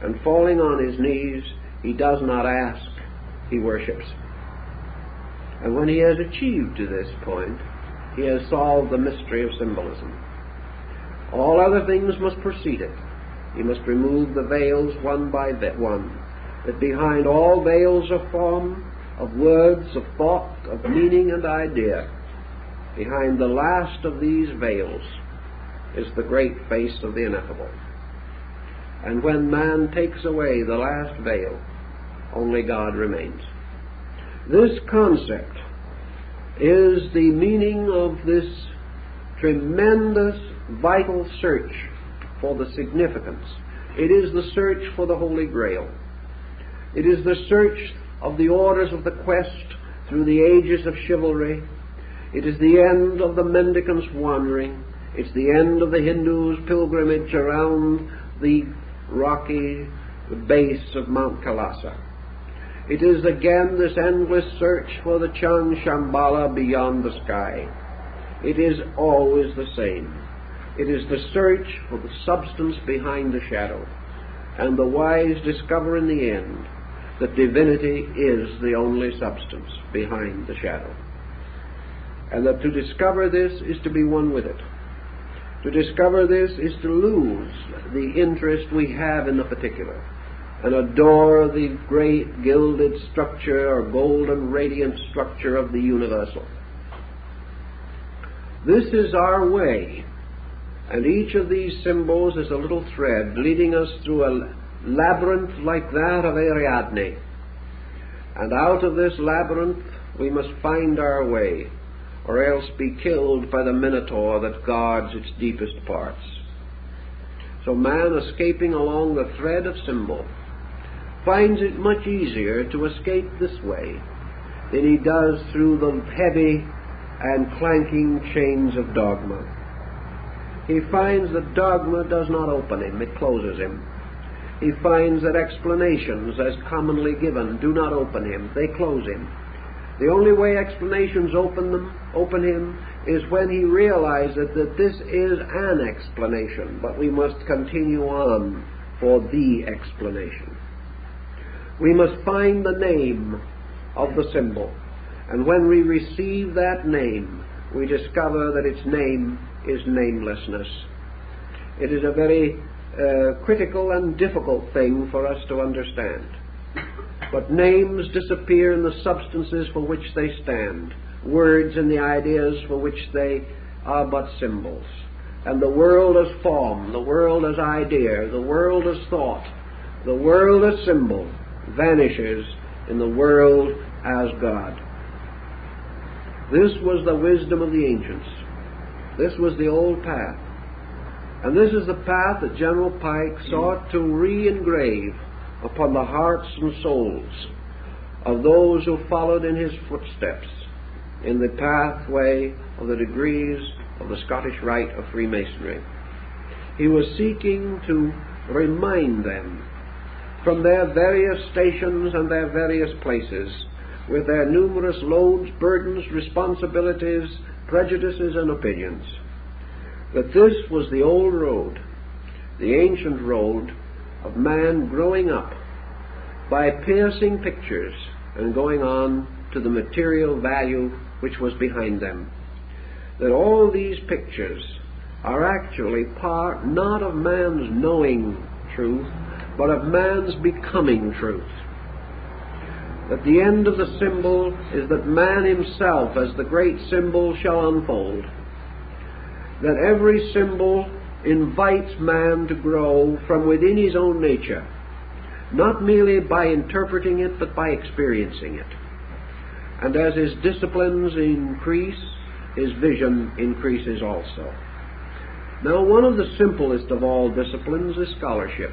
and falling on his knees, he does not ask, he worships. And when he has achieved to this point, he has solved the mystery of symbolism. All other things must precede it. He must remove the veils one by one, that behind all veils of form, of words, of thought, of meaning and idea, behind the last of these veils is the great face of the ineffable. And when man takes away the last veil, only God remains. This concept is the meaning of this tremendous, vital search for the significance. It is the search for the Holy Grail. It is the search of the orders of the quest through the ages of chivalry. It is the end of the mendicant's wandering. It's the end of the Hindu's pilgrimage around the rocky base of Mount Kailasa. It is again this endless search for the Chan Shambhala beyond the sky. It is always the same. It is the search for the substance behind the shadow, and the wise discover in the end that divinity is the only substance behind the shadow, and that to discover this is to be one with it. To discover this is to lose the interest we have in the particular and adore the great gilded structure or golden radiant structure of the universal. This is our way, and each of these symbols is a little thread leading us through a labyrinth like that of Ariadne. And out of this labyrinth we must find our way, or else be killed by the minotaur that guards its deepest parts. So man, escaping along the thread of symbol, finds it much easier to escape this way than he does through the heavy and clanking chains of dogma. He finds that dogma does not open him, it closes him. He finds that explanations, as commonly given, do not open him, they close him. The only way explanations open him is when he realizes that this is an explanation, but we must continue on for the explanation. We must find the name of the symbol, and when we receive that name, we discover that its name is namelessness. It is a very critical and difficult thing for us to understand. But names disappear in the substances for which they stand, words in the ideas for which they are but symbols. And the world as form, the world as idea, the world as thought, the world as symbol vanishes in the world as God. This was the wisdom of the ancients. This was the old path. And this is the path that General Pike sought to re-engrave upon the hearts and souls of those who followed in his footsteps in the pathway of the degrees of the Scottish Rite of Freemasonry. He was seeking to remind them from their various stations and their various places, with their numerous loads, burdens, responsibilities, prejudices, and opinions, that this was the old road, the ancient road of man growing up by piercing pictures and going on to the material value which was behind them. That all these pictures are actually part not of man's knowing truth, but of man's becoming truth. That the end of the symbol is that man himself, as the great symbol, shall unfold. That every symbol invites man to grow from within his own nature, not merely by interpreting it, but by experiencing it. And as his disciplines increase, his vision increases also. Now, one of the simplest of all disciplines is scholarship,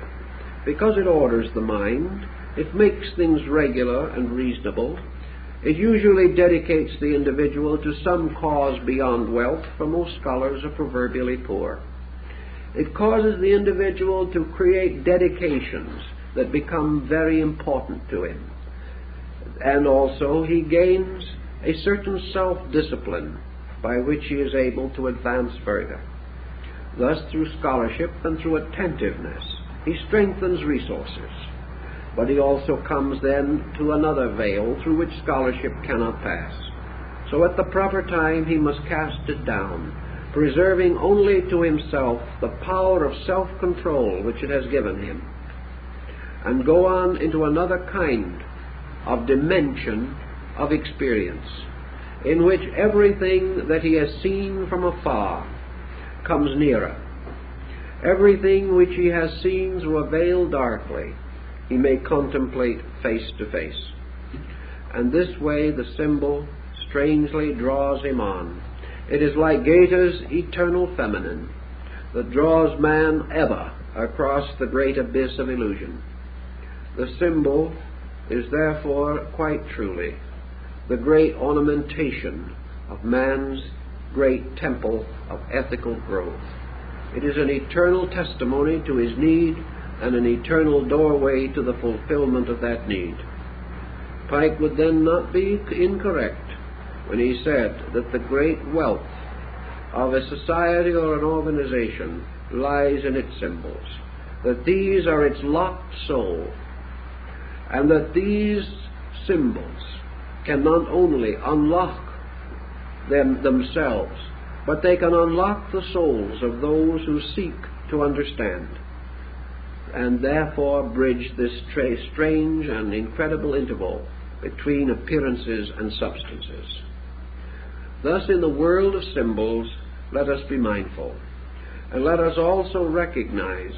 because it orders the mind, it makes things regular and reasonable, it usually dedicates the individual to some cause beyond wealth, for most scholars are proverbially poor. It causes the individual to create dedications that become very important to him. And also he gains a certain self-discipline by which he is able to advance further. Thus, through scholarship and through attentiveness, he strengthens resources. But he also comes then to another veil through which scholarship cannot pass. So at the proper time he must cast it down, preserving only to himself the power of self-control which it has given him, and go on into another kind of dimension of experience, in which everything that he has seen from afar comes nearer. Everything which he has seen through a veil darkly, he may contemplate face to face. And this way the symbol strangely draws him on. It is like Goethe's eternal feminine that draws man ever across the great abyss of illusion. The symbol is therefore quite truly the great ornamentation of man's great temple of ethical growth. It is an eternal testimony to his need and an eternal doorway to the fulfillment of that need. Pike would then not be incorrect when he said that the great wealth of a society or an organization lies in its symbols, that these are its locked soul, and that these symbols can not only unlock them themselves, but they can unlock the souls of those who seek to understand, and therefore bridge this strange and incredible interval between appearances and substances. Thus, in the world of symbols, let us be mindful, and let us also recognize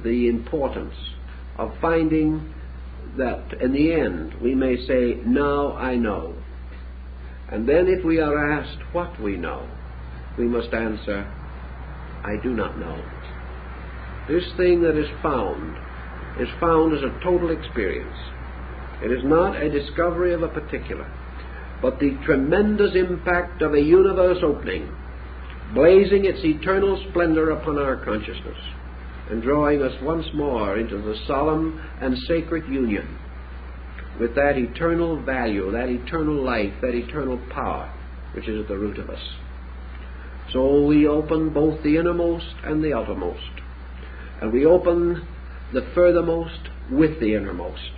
the importance of finding that in the end we may say, now I know. And then if we are asked what we know, we must answer, I do not know. This thing that is found as a total experience. It is not a discovery of a particular, but the tremendous impact of a universe opening, blazing its eternal splendor upon our consciousness, and drawing us once more into the solemn and sacred union with that eternal value, that eternal life, that eternal power which is at the root of us. So we open both the innermost and the outermost, and we open the furthermost with the innermost.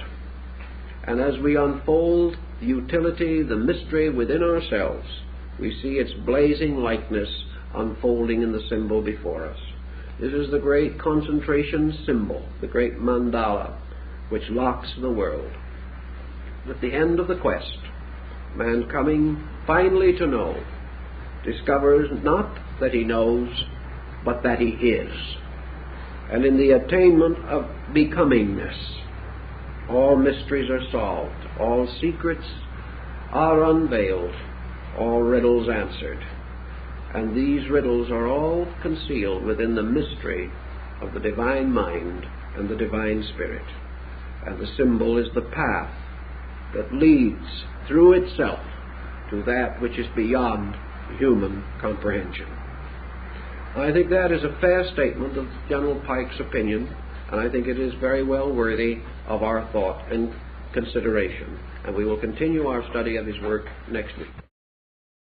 And as we unfold the utility, the mystery within ourselves, we see its blazing likeness unfolding in the symbol before us. This is the great concentration symbol, the great mandala, which locks the world. At the end of the quest, man coming finally to know, discovers not that he knows, but that he is. And in the attainment of becomingness, all mysteries are solved, all secrets are unveiled, all riddles answered. And these riddles are all concealed within the mystery of the divine mind and the divine spirit. And the symbol is the path that leads through itself to that which is beyond human comprehension. I think that is a fair statement of General Pike's opinion, and I think it is very well worthy of our thought and consideration. And we will continue our study of his work next week.